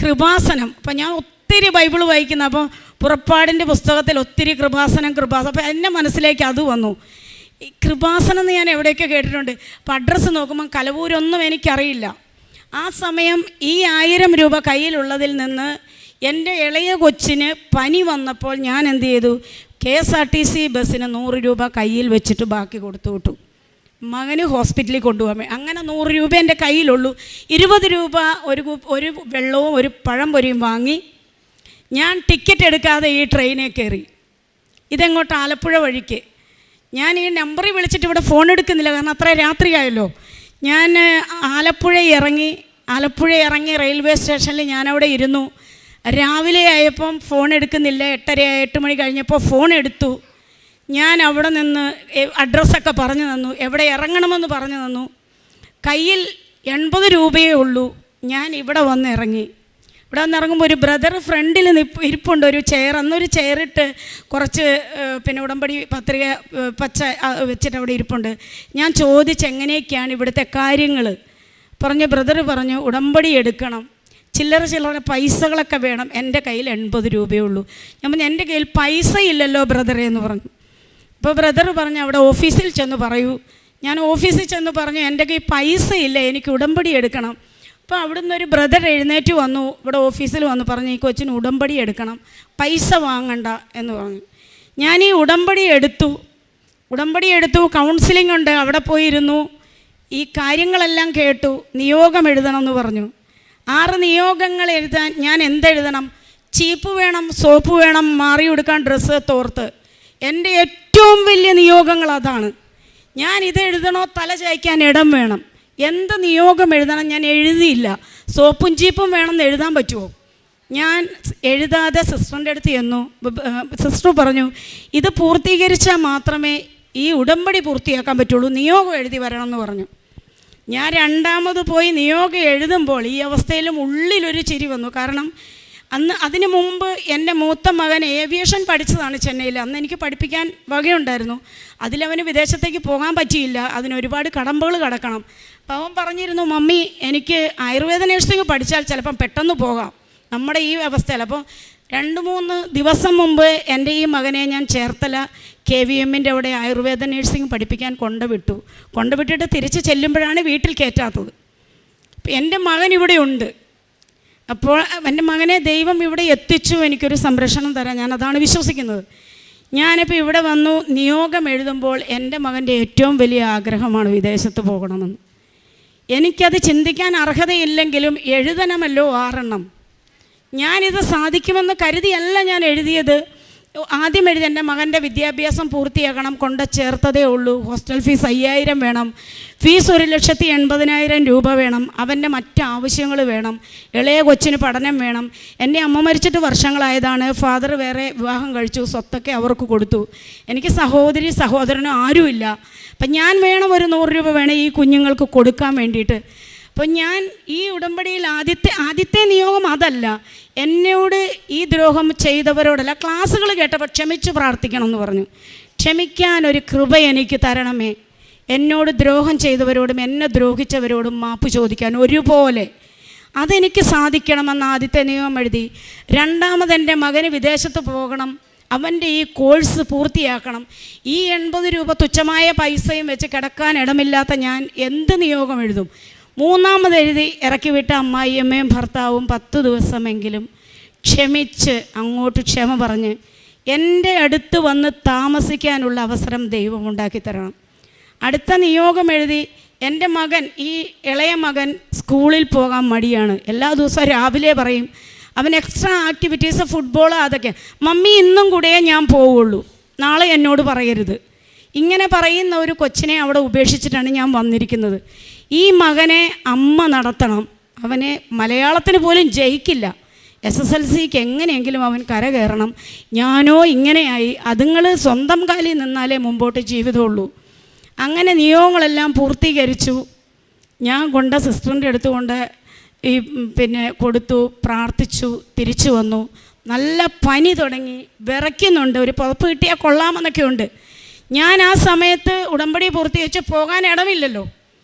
കൃപാസനം. അപ്പോൾ ഞാൻ ഒത്തിരി ബൈബിൾ വായിക്കുന്ന, അപ്പോൾ പുറപ്പാടിൻ്റെ പുസ്തകത്തിൽ ഒത്തിരി കൃപാസനം. അപ്പോൾ എൻ്റെ മനസ്സിലേക്ക് അത് വന്നു. ഈ കൃപാസനം എന്ന് ഞാൻ എവിടെയൊക്കെ കേട്ടിട്ടുണ്ട്. അപ്പോൾ അഡ്രസ്സ് നോക്കുമ്പോൾ കലവൂരൊന്നും എനിക്കറിയില്ല. ആ സമയം ഈ 1000 രൂപ കയ്യിലുള്ളതിൽ നിന്ന് എൻ്റെ ഇളയ കൊച്ചിന് പനി വന്നപ്പോൾ ഞാൻ എന്ത് ചെയ്തു? KSRTC ബസ്സിന് 100 രൂപ കയ്യിൽ വെച്ചിട്ട് ബാക്കി കൊടുത്തു വിട്ടു. മകന് ഹോസ്പിറ്റലിൽ കൊണ്ടുപോകാൻ. അങ്ങനെ 100 രൂപ എൻ്റെ കയ്യിലുള്ളൂ. 20 രൂപ ഒരു വെള്ളവും ഒരു പഴം പൊരിയും വാങ്ങി ഞാൻ ടിക്കറ്റ് എടുക്കാതെ ഈ ട്രെയിനിൽ കയറി. ഇതെങ്ങോട്ട്? ആലപ്പുഴ വഴിക്ക്. ഞാൻ ഈ നമ്പറിൽ വിളിച്ചിട്ട് ഇവിടെ ഫോൺ എടുക്കുന്നില്ല, കാരണം അത്ര രാത്രിയായല്ലോ. ഞാൻ ആലപ്പുഴ ഇറങ്ങി റെയിൽവേ സ്റ്റേഷനിൽ ഞാനവിടെ ഇരുന്നു. രാവിലെ ആയപ്പം ഫോൺ എടുക്കുന്നില്ല. 8:30 മണി കഴിഞ്ഞപ്പോൾ ഫോൺ എടുത്തു. ഞാൻ അവിടെ നിന്ന് അഡ്രസ്സൊക്കെ പറഞ്ഞു തന്നു, എവിടെ ഇറങ്ങണമെന്ന് പറഞ്ഞു തന്നു. കയ്യിൽ 80 രൂപയേ ഉള്ളൂ. ഞാൻ ഇവിടെ വന്നിറങ്ങുമ്പോൾ ഒരു ബ്രദർ ഫ്രണ്ടിൽ ഇരിപ്പുണ്ട്, ഒരു ചെയർ. അന്നൊരു ചെയറിട്ട് കുറച്ച് ഉടമ്പടി പത്രിക പച്ച വെച്ചിട്ട് അവിടെ ഇരിപ്പുണ്ട്. ഞാൻ ചോദിച്ച് എങ്ങനെയൊക്കെയാണ് ഇവിടുത്തെ കാര്യങ്ങൾ. ബ്രദർ പറഞ്ഞു ഉടമ്പടി എടുക്കണം, ചില്ലറ പൈസകളൊക്കെ വേണം. എൻ്റെ കയ്യിൽ 80 രൂപയേ ഉള്ളൂ. ഞാൻ പറഞ്ഞു എൻ്റെ കയ്യിൽ പൈസ ഇല്ലല്ലോ ബ്രദറെ എന്ന് പറഞ്ഞു. അപ്പോൾ ബ്രദർ പറഞ്ഞു അവിടെ ഓഫീസിൽ ചെന്ന് പറയൂ. ഞാൻ ഓഫീസിൽ ചെന്ന് പറഞ്ഞു എൻ്റെ കയ്യിൽ പൈസ ഇല്ല, എനിക്ക് ഉടമ്പടി എടുക്കണം. അപ്പോൾ അവിടുന്ന് ഒരു ബ്രദർ എഴുന്നേറ്റ് വന്നു, ഇവിടെ ഓഫീസിൽ വന്ന് പറഞ്ഞു ഈ കൊച്ചിന് ഉടമ്പടി എടുക്കണം, പൈസ വാങ്ങണ്ട എന്ന് പറഞ്ഞു. ഞാൻ ഈ ഉടമ്പടി എടുത്തു. ഉടമ്പടി എടുത്തു, കൗൺസിലിംഗ് ഉണ്ട്, അവിടെ പോയിരുന്നു. ഈ കാര്യങ്ങളെല്ലാം കേട്ടു. നിയോഗം എഴുതണമെന്ന് പറഞ്ഞു. 6 നിയോഗങ്ങൾ എഴുതാൻ ഞാൻ എന്തെഴുതണം? ചീപ്പ് വേണം, സോപ്പ് വേണം, മാറി കൊടുക്കാൻ ഡ്രസ്സ്, തോർത്ത്. എൻ്റെ ഏറ്റവും വലിയ നിയോഗങ്ങൾ അതാണ്. ഞാൻ ഇത് എഴുതണോ? തല ചായ്ക്കാൻ ഇടം വേണം. എന്ത് നിയോഗം എഴുതണം? ഞാൻ എഴുതിയില്ല. സോപ്പും ചീപ്പും വേണമെന്ന് എഴുതാൻ പറ്റുമോ? ഞാൻ എഴുതാതെ സിസ്റ്ററിൻ്റെ അടുത്ത് ചെന്നു. സിസ്റ്റർ പറഞ്ഞു, ഇത് പൂർത്തീകരിച്ചാൽ മാത്രമേ ഈ ഉടമ്പടി പൂർത്തിയാക്കാൻ പറ്റുള്ളൂ, നിയോഗം എഴുതി വരണമെന്ന് പറഞ്ഞു. ഞാൻ രണ്ടാമത് പോയി നിയോഗം എഴുതുമ്പോൾ ഈ അവസ്ഥയിലും ഉള്ളിലൊരു ചിരി വന്നു. കാരണം അതിന് മുമ്പ് എൻ്റെ മൂത്ത മകൻ ഏവിയേഷൻ പഠിച്ചതാണ് ചെന്നൈയിൽ. അന്ന് എനിക്ക് പഠിപ്പിക്കാൻ വകയുണ്ടായിരുന്നു. അതിലവന് വിദേശത്തേക്ക് പോകാൻ പറ്റിയില്ല. അതിനൊരുപാട് കടമ്പകൾ കടക്കണം. അപ്പോൾ അവൻ പറഞ്ഞിരുന്നു, മമ്മി എനിക്ക് ആയുർവേദ നഴ്സിംഗ് പഠിച്ചാൽ ചിലപ്പം പെട്ടെന്ന് പോകാം നമ്മുടെ ഈ അവസ്ഥയിൽ. അപ്പോൾ 2-3 ദിവസം മുമ്പ് എൻ്റെ ഈ മകനെ ഞാൻ ചേർത്തല KVMൻ്റെ അവിടെ ആയുർവേദ നഴ്സിംഗ് പഠിപ്പിക്കാൻ കൊണ്ടുവിട്ടിട്ട് തിരിച്ച് ചെല്ലുമ്പോഴാണ് വീട്ടിൽ കയറ്റാത്തത്. എൻ്റെ മകൻ ഇവിടെ ഉണ്ട്. അപ്പോൾ എൻ്റെ മകനെ ദൈവം ഇവിടെ എത്തിച്ചു, എനിക്കൊരു സംരക്ഷണം തരാൻ. ഞാൻ അതാണ് വിശ്വസിക്കുന്നത്. ഞാനിപ്പോൾ ഇവിടെ വന്നു നിയോഗം എഴുതുമ്പോൾ എൻ്റെ മകൻ്റെ ഏറ്റവും വലിയ ആഗ്രഹമാണ് വിദേശത്ത് പോകണമെന്ന്. എനിക്കത് ചിന്തിക്കാൻ അർഹതയില്ലെങ്കിലും എഴുതണമല്ലോ 6 എണ്ണം. ഞാനിത് സാധിക്കുമെന്ന് കരുതിയല്ല ഞാൻ എഴുതിയത്. ആദ്യം എഴുതി എൻ്റെ മകൻ്റെ വിദ്യാഭ്യാസം പൂർത്തിയാക്കണം, കൊണ്ട് ചേർത്തതേ ഉള്ളൂ. ഹോസ്റ്റൽ ഫീസ് 5000 വേണം, ഫീസ് 1,80,000 രൂപ വേണം, അവൻ്റെ മറ്റ് ആവശ്യങ്ങൾ വേണം, ഇളയ കൊച്ചിന് പഠനം വേണം. എൻ്റെ അമ്മ മരിച്ചിട്ട് വർഷങ്ങളായതാണ്. ഫാദർ വേറെ വിവാഹം കഴിച്ചു, സ്വത്തൊക്കെ അവർക്ക് കൊടുത്തു. എനിക്ക് സഹോദരനും ആരുമില്ല. അപ്പം ഞാൻ വേണം, ഒരു 100 രൂപ വേണം ഈ കുഞ്ഞുങ്ങൾക്ക് കൊടുക്കാൻ വേണ്ടിയിട്ട്. അപ്പോൾ ഞാൻ ഈ ഉടമ്പടിയിൽ ആദ്യത്തെ നിയോഗം അതല്ല, എന്നോട് ഈ ദ്രോഹം ചെയ്തവരോടല്ല, ക്ലാസ്സുകൾ കേട്ടപ്പോൾ ക്ഷമിച്ച് പ്രാർത്ഥിക്കണം എന്ന് പറഞ്ഞു. ക്ഷമിക്കാനൊരു കൃപ എനിക്ക് തരണമേ. എന്നോട് ദ്രോഹം ചെയ്തവരോടും എന്നെ ദ്രോഹിച്ചവരോടും മാപ്പ് ചോദിക്കാൻ ഒരുപോലെ അതെനിക്ക് സാധിക്കണമെന്ന് ആദ്യത്തെ നിയമം എഴുതി. രണ്ടാമത് എൻ്റെ മകന് വിദേശത്ത് പോകണം, അവൻ്റെ ഈ കോഴ്സ് പൂർത്തിയാക്കണം. ഈ 80 രൂപ തുച്ഛമായ പൈസയും വെച്ച് കിടക്കാൻ ഇടമില്ലാത്ത ഞാൻ എന്ത് നിയോഗം എഴുതും? മൂന്നാമത് എഴുതി ഇറക്കി വിട്ട അമ്മായിയമ്മയും ഭർത്താവും 10 ദിവസമെങ്കിലും ക്ഷമിച്ച് അങ്ങോട്ട് ക്ഷമ പറഞ്ഞ് എൻ്റെ അടുത്ത് വന്ന് താമസിക്കാനുള്ള അവസരം ദൈവം ഉണ്ടാക്കി തരണം. അടുത്ത നിയോഗം എഴുതി എൻ്റെ മകൻ, ഈ ഇളയ മകൻ സ്കൂളിൽ പോകാൻ മടിയാണ്. എല്ലാ ദിവസവും രാവിലെ പറയും, അവൻ എക്സ്ട്രാ ആക്ടിവിറ്റീസ്, ഫുട്ബോൾ, അതൊക്കെ. മമ്മി ഇന്നും കൂടെ ഞാൻ പോവുള്ളൂ, നാളെ എന്നോട് പറയരുത്. ഇങ്ങനെ പറയുന്ന ഒരു കൊച്ചിനെ അവിടെ ഉപേക്ഷിച്ചിട്ടാണ് ഞാൻ വന്നിരിക്കുന്നത്. ഈ മകനെ അമ്മ നടത്തണം. അവനെ മലയാളത്തിന് പോലും ജയിക്കില്ല. SSLCക്ക് എങ്ങനെയെങ്കിലും അവൻ കരകയറണം. ഞാനോ ഇങ്ങനെയായി. അതുങ്ങൾ സ്വന്തം കാലിൽ നിന്നാലേ മുമ്പോട്ട് ജീവിതമുള്ളൂ. അങ്ങനെ നിയോഗങ്ങളെല്ലാം പൂർത്തീകരിച്ചു. ഞാൻ കൊണ്ട് സിസ്റ്ററിൻ്റെ അടുത്തുകൊണ്ട് കൊടുത്തു, പ്രാർത്ഥിച്ചു, തിരിച്ചു വന്നു. നല്ല പനി തുടങ്ങി, വിറയ്ക്കുന്നുണ്ട്. ഒരു പുതപ്പ് കിട്ടിയാൽ കൊള്ളാമെന്നൊക്കെ ഉണ്ട്. ഞാൻ ആ സമയത്ത് ഉടമ്പടി പൂർത്തീകരിച്ച് പോകാൻ ഇടമില്ലല്ലോ.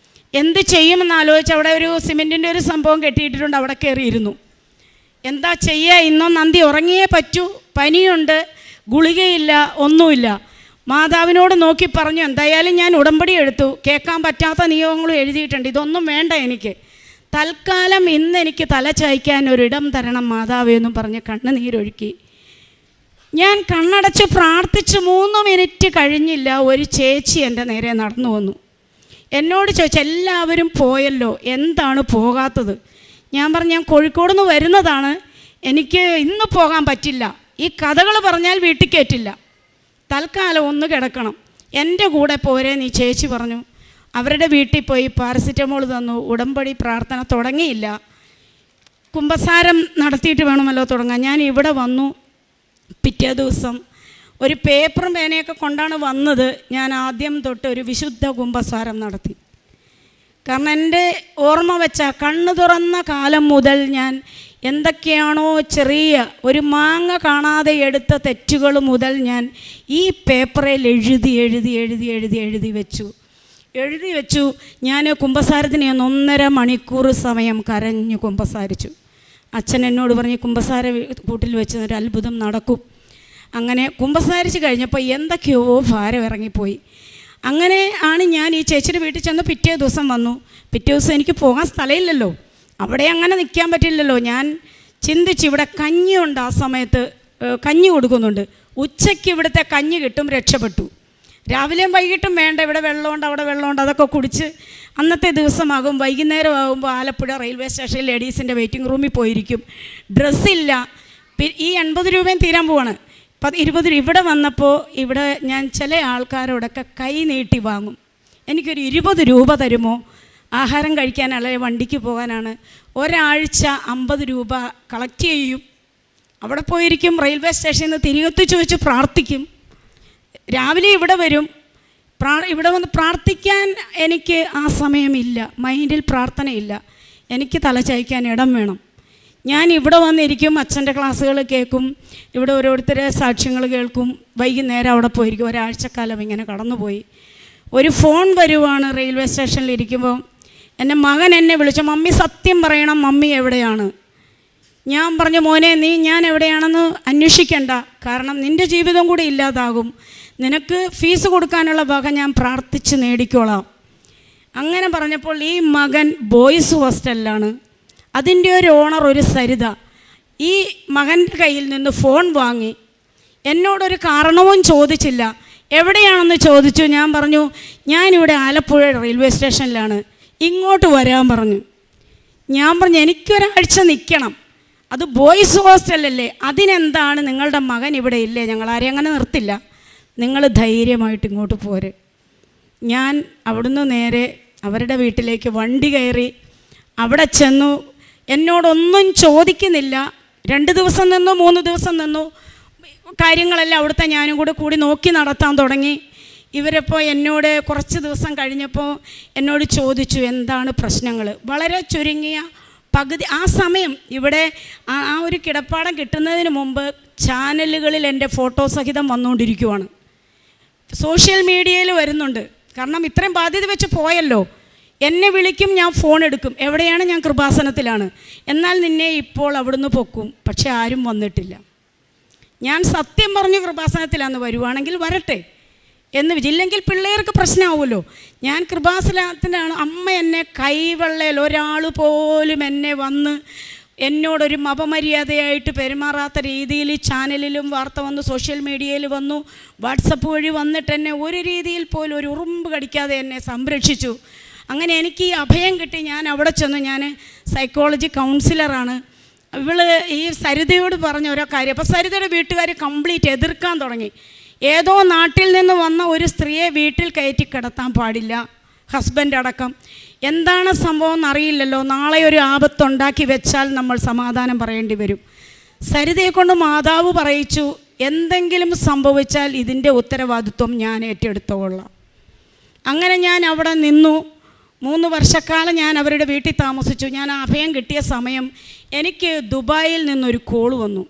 എന്ത് ചെയ്യുമെന്ന് ആലോചിച്ച് അവിടെ ഒരു സിമെൻറ്റിൻ്റെ ഒരു സംഭവം കെട്ടിയിട്ടിട്ടുണ്ട്, അവിടെ കയറിയിരുന്നു. എന്താ ചെയ്യുക? ഇന്നോ നന്ദി ഉറങ്ങിയേ പറ്റൂ, പനിയുണ്ട്, ഗുളികയില്ല, ഒന്നുമില്ല. മാതാവിനോട് നോക്കി പറഞ്ഞു, എന്തായാലും ഞാൻ ഉടമ്പടി എടുത്തു, കേൾക്കാൻ പറ്റാത്ത നിയോഗങ്ങളും എഴുതിയിട്ടുണ്ട്, ഇതൊന്നും വേണ്ട എനിക്ക്. തൽക്കാലം ഇന്ന് എനിക്ക് തല ചായ്ക്കാൻ ഒരിടം തരണം മാതാവേ എന്നും പറഞ്ഞ് കണ്ണുനീരൊഴുക്കി. ഞാൻ കണ്ണടച്ച് പ്രാർത്ഥിച്ച് 3 മിനിറ്റ് കഴിഞ്ഞില്ല, ഒരു ചേച്ചി എൻ്റെ നേരെ നടന്നു വന്നു. എന്നോട് ചോദിച്ചു, എല്ലാവരും പോയല്ലോ, എന്താണ് പോകാത്തത്? ഞാൻ പറഞ്ഞു, ഞാൻ കോഴിക്കോട് നിന്ന് വരുന്നതാണ്, എനിക്ക് ഇന്ന് പോകാൻ പറ്റില്ല. ഈ കഥകൾ പറഞ്ഞാൽ വീട്ടിൽ കയറ്റില്ല, തൽക്കാലം ഒന്ന് കിടക്കണം, എൻ്റെ കൂടെ പോരെ നീ. ചേച്ചി പറഞ്ഞു. അവരുടെ വീട്ടിൽ പോയി പാരസിറ്റമോൾ തന്നു. ഉടമ്പടി പ്രാർത്ഥന തുടങ്ങിയില്ല, കുമ്പസാരം നടത്തിയിട്ട് വേണമല്ലോ തുടങ്ങാൻ. ഞാൻ ഇവിടെ വന്നു. പിറ്റേ ദിവസം ഒരു പേപ്പറും പേനയൊക്കെ കൊണ്ടാണ് വന്നത്. ഞാൻ ആദ്യം തൊട്ട് ഒരു വിശുദ്ധ കുമ്പസാരം നടത്തി. കാരണം എൻ്റെ ഓർമ്മ വെച്ച കണ്ണു തുറന്ന കാലം മുതൽ ഞാൻ എന്തൊക്കെയാണോ ചെറിയ ഒരു മാങ്ങ കാണാതെ എടുത്ത തെറ്റുകൾ മുതൽ ഞാൻ ഈ പേപ്പറിൽ എഴുതി വെച്ചു. ഞാൻ കുമ്പസാരത്തിന് 1.5 മണിക്കൂർ സമയം കരഞ്ഞു കുമ്പസാരിച്ചു. അച്ഛൻ എന്നോട് പറഞ്ഞ്, കുമ്പസാര കൂട്ടിൽ വെച്ച് ഒരു അത്ഭുതം നടക്കും. അങ്ങനെ കുമ്പസാരിച്ച് കഴിഞ്ഞപ്പോൾ എന്തൊക്കെയോ ഭാരം ഇറങ്ങിപ്പോയി. അങ്ങനെ ആണ് ഞാൻ ഈ ചേച്ചിയുടെ വീട്ടിൽ ചെന്ന് പിറ്റേ ദിവസം വന്നു. പിറ്റേ ദിവസം എനിക്ക് പോകാൻ സ്ഥലമില്ലല്ലോ, അവിടെ അങ്ങനെ നിൽക്കാൻ പറ്റില്ലല്ലോ. ഞാൻ ചിന്തിച്ച്, ഇവിടെ കഞ്ഞിയുണ്ട്, ആ സമയത്ത് കഞ്ഞി കൊടുക്കുന്നുണ്ട്, ഉച്ചയ്ക്ക് ഇവിടുത്തെ കഞ്ഞി കിട്ടും, രക്ഷപ്പെട്ടു. രാവിലെയും വൈകിട്ടും വേണ്ട, ഇവിടെ വെള്ളമുണ്ട് അവിടെ വെള്ളമുണ്ട്, അതൊക്കെ കുടിച്ച് അന്നത്തെ ദിവസമാകും. വൈകുന്നേരം ആകുമ്പോൾ ആലപ്പുഴ റെയിൽവേ സ്റ്റേഷനിൽ ലേഡീസിൻ്റെ വെയിറ്റിംഗ് റൂമിൽ പോയിരിക്കും. ഡ്രസ്സില്ല. ഈ 80 രൂപയും തീരാൻ പോവാണ്. 20 രൂപ. ഇവിടെ വന്നപ്പോൾ ഇവിടെ ഞാൻ ചില ആൾക്കാരോടൊക്കെ കൈ നീട്ടി വാങ്ങും. എനിക്കൊരു 20 രൂപ തരുമോ, ആഹാരം കഴിക്കാനല്ല വണ്ടിക്ക് പോകാനാണ്. ഒരാഴ്ച 50 രൂപ കളക്ട് ചെയ്യും. അവിടെ പോയിരിക്കും. റെയിൽവേ സ്റ്റേഷനിൽ നിന്ന് തിരികെത്തിച്ച് വെച്ച് പ്രാർത്ഥിക്കും. രാവിലെ ഇവിടെ വരും. ഇവിടെ വന്ന് പ്രാർത്ഥിക്കാൻ എനിക്ക് ആ സമയമില്ല. മൈൻഡിൽ പ്രാർത്ഥനയില്ല. എനിക്ക് തലചായ്ക്കാൻ ഇടം വേണം. ഞാൻ ഇവിടെ വന്നിരിക്കും, അച്ഛൻ്റെ ക്ലാസ്സുകൾ കേൾക്കും, ഇവിടെ ഓരോരുത്തരെ സാക്ഷ്യങ്ങൾ കേൾക്കും. വൈകുന്നേരം അവിടെ പോയിരിക്കും. ഒരാഴ്ചക്കാലം ഇങ്ങനെ കടന്നുപോയി. ഒരു ഫോൺ വരുവാണ് റെയിൽവേ സ്റ്റേഷനിൽ ഇരിക്കുമ്പോൾ. എൻ്റെ മകൻ എന്നെ വിളിച്ചു, മമ്മി സത്യം പറയണം, മമ്മി എവിടെയാണ്? ഞാൻ പറഞ്ഞു, മോനെ നീ ഞാൻ എവിടെയാണെന്ന് അന്വേഷിക്കണ്ട, കാരണം നിൻ്റെ ജീവിതം കൂടി ഇല്ലാതാകും. നിനക്ക് ഫീസ് കൊടുക്കാനുള്ള വക ഞാൻ പ്രാർത്ഥിച്ച് നേടിക്കോളാം. അങ്ങനെ പറഞ്ഞപ്പോൾ ഈ മകൻ ബോയ്സ് ഹോസ്റ്റലിലാണ്. അതിൻ്റെ ഒരു ഓണർ ഒരു സരിത ഈ മകൻ്റെ കയ്യിൽ നിന്ന് ഫോൺ വാങ്ങി. എന്നോടൊരു കാരണവും ചോദിച്ചില്ല. എവിടെയാണെന്ന് ചോദിച്ചു. ഞാൻ പറഞ്ഞു, ഞാനിവിടെ ആലപ്പുഴ റെയിൽവേ സ്റ്റേഷനിലാണ്, ഇങ്ങോട്ട് വരാൻ പറഞ്ഞു. ഞാൻ പറഞ്ഞു, എനിക്കൊരാഴ്ച നിൽക്കണം, അത് ബോയ്സ് ഹോസ്റ്റലല്ലേ, അതിനെന്താണ്, നിങ്ങളുടെ മകൻ ഇവിടെ ഇല്ലേ, ഞങ്ങളാരെയും അങ്ങനെ നിർത്തില്ല, നിങ്ങൾ ധൈര്യമായിട്ട് ഇങ്ങോട്ട് പോരെ. ഞാൻ അവിടുന്ന് നേരെ അവരുടെ വീട്ടിലേക്ക് വണ്ടി കയറി. അവിടെ ചെന്നു. എന്നോടൊന്നും ചോദിക്കുന്നില്ല. 2 ദിവസം നിന്നു, 3 ദിവസം നിന്നു. കാര്യങ്ങളെല്ലാം അവിടുത്തെ ഞാനും കൂടി നോക്കി നടത്താൻ തുടങ്ങി. ഇവരിപ്പോൾ എന്നോട് കുറച്ച് ദിവസം കഴിഞ്ഞപ്പോൾ എന്നോട് ചോദിച്ചു, എന്താണ് പ്രശ്നങ്ങൾ. വളരെ ചുരുങ്ങിയ പകുതി ആ സമയം ഇവിടെ ആ ഒരു കിടപ്പാടം കിട്ടുന്നതിന് മുമ്പ് ചാനലുകളിൽ എൻ്റെ ഫോട്ടോ സഹിതം വന്നുകൊണ്ടിരിക്കുവാണ്. സോഷ്യൽ മീഡിയയിൽ വരുന്നുണ്ട്. കാരണം ഇത്രയും ബാധ്യത വെച്ച് പോയല്ലോ. എന്നെ വിളിക്കും, ഞാൻ ഫോൺ എടുക്കും. എവിടെയാണ്? ഞാൻ കൃപാസനത്തിലാണ്. എന്നാൽ നിന്നെ ഇപ്പോൾ അവിടുന്ന് പൊക്കും. പക്ഷെ ആരും വന്നിട്ടില്ല. ഞാൻ സത്യം പറഞ്ഞു കൃപാസനത്തിലാന്ന്, വരുവാണെങ്കിൽ വരട്ടെ എന്ന് ഇല്ലെങ്കിൽ പിള്ളേർക്ക് പ്രശ്നമാവുമല്ലോ. ഞാൻ കൃപാസനത്തിലാണ്. അമ്മ എന്നെ കൈവെള്ളയിൽ ഒരാൾ പോലും എന്നെ വന്ന് എന്നോടൊരു അപമര്യാദയായിട്ട് പെരുമാറാത്ത രീതിയിൽ ചാനലിലും വാർത്ത വന്നു, സോഷ്യൽ മീഡിയയിൽ വന്നു, വാട്സപ്പ് വഴി വന്നിട്ട് എന്നെ ഒരു രീതിയിൽ പോലും ഒരു ഉറുമ്പ് കടിക്കാതെ എന്നെ സംരക്ഷിച്ചു. അങ്ങനെ എനിക്ക് ഈ അഭയം കിട്ടി. ഞാൻ അവിടെ ചെന്നു. ഞാൻ സൈക്കോളജി കൗൺസിലറാണ്. ഇവള് ഈ സരിതയോട് പറഞ്ഞ ഓരോ കാര്യം. അപ്പോൾ സരിതയുടെ വീട്ടുകാർ കംപ്ലീറ്റ് എതിർക്കാൻ തുടങ്ങി. ഏതോ നാട്ടിൽ നിന്ന് വന്ന ഒരു സ്ത്രീയെ വീട്ടിൽ കയറ്റി കിടത്താൻ പാടില്ല, ഹസ്ബൻഡ് അടക്കം. എന്താണ് സംഭവം എന്നറിയില്ലല്ലോ, നാളെ ഒരു ആപത്തുണ്ടാക്കി വെച്ചാൽ നമ്മൾ സമാധാനം പറയേണ്ടി വരും. സരിതയെ കൊണ്ട് മാതാവ് പറയിച്ചു, എന്തെങ്കിലും സംഭവിച്ചാൽ ഇതിൻ്റെ ഉത്തരവാദിത്വം ഞാൻ ഏറ്റെടുത്തോളാം. അങ്ങനെ ഞാൻ അവിടെ നിന്നു. 3 വർഷക്കാലം ഞാൻ അവരുടെ വീട്ടിൽ താമസിച്ചു. ഞാൻ അഭയം കിട്ടിയ സമയം എനിക്ക് ദുബായിൽ നിന്നൊരു കോള് വന്നു.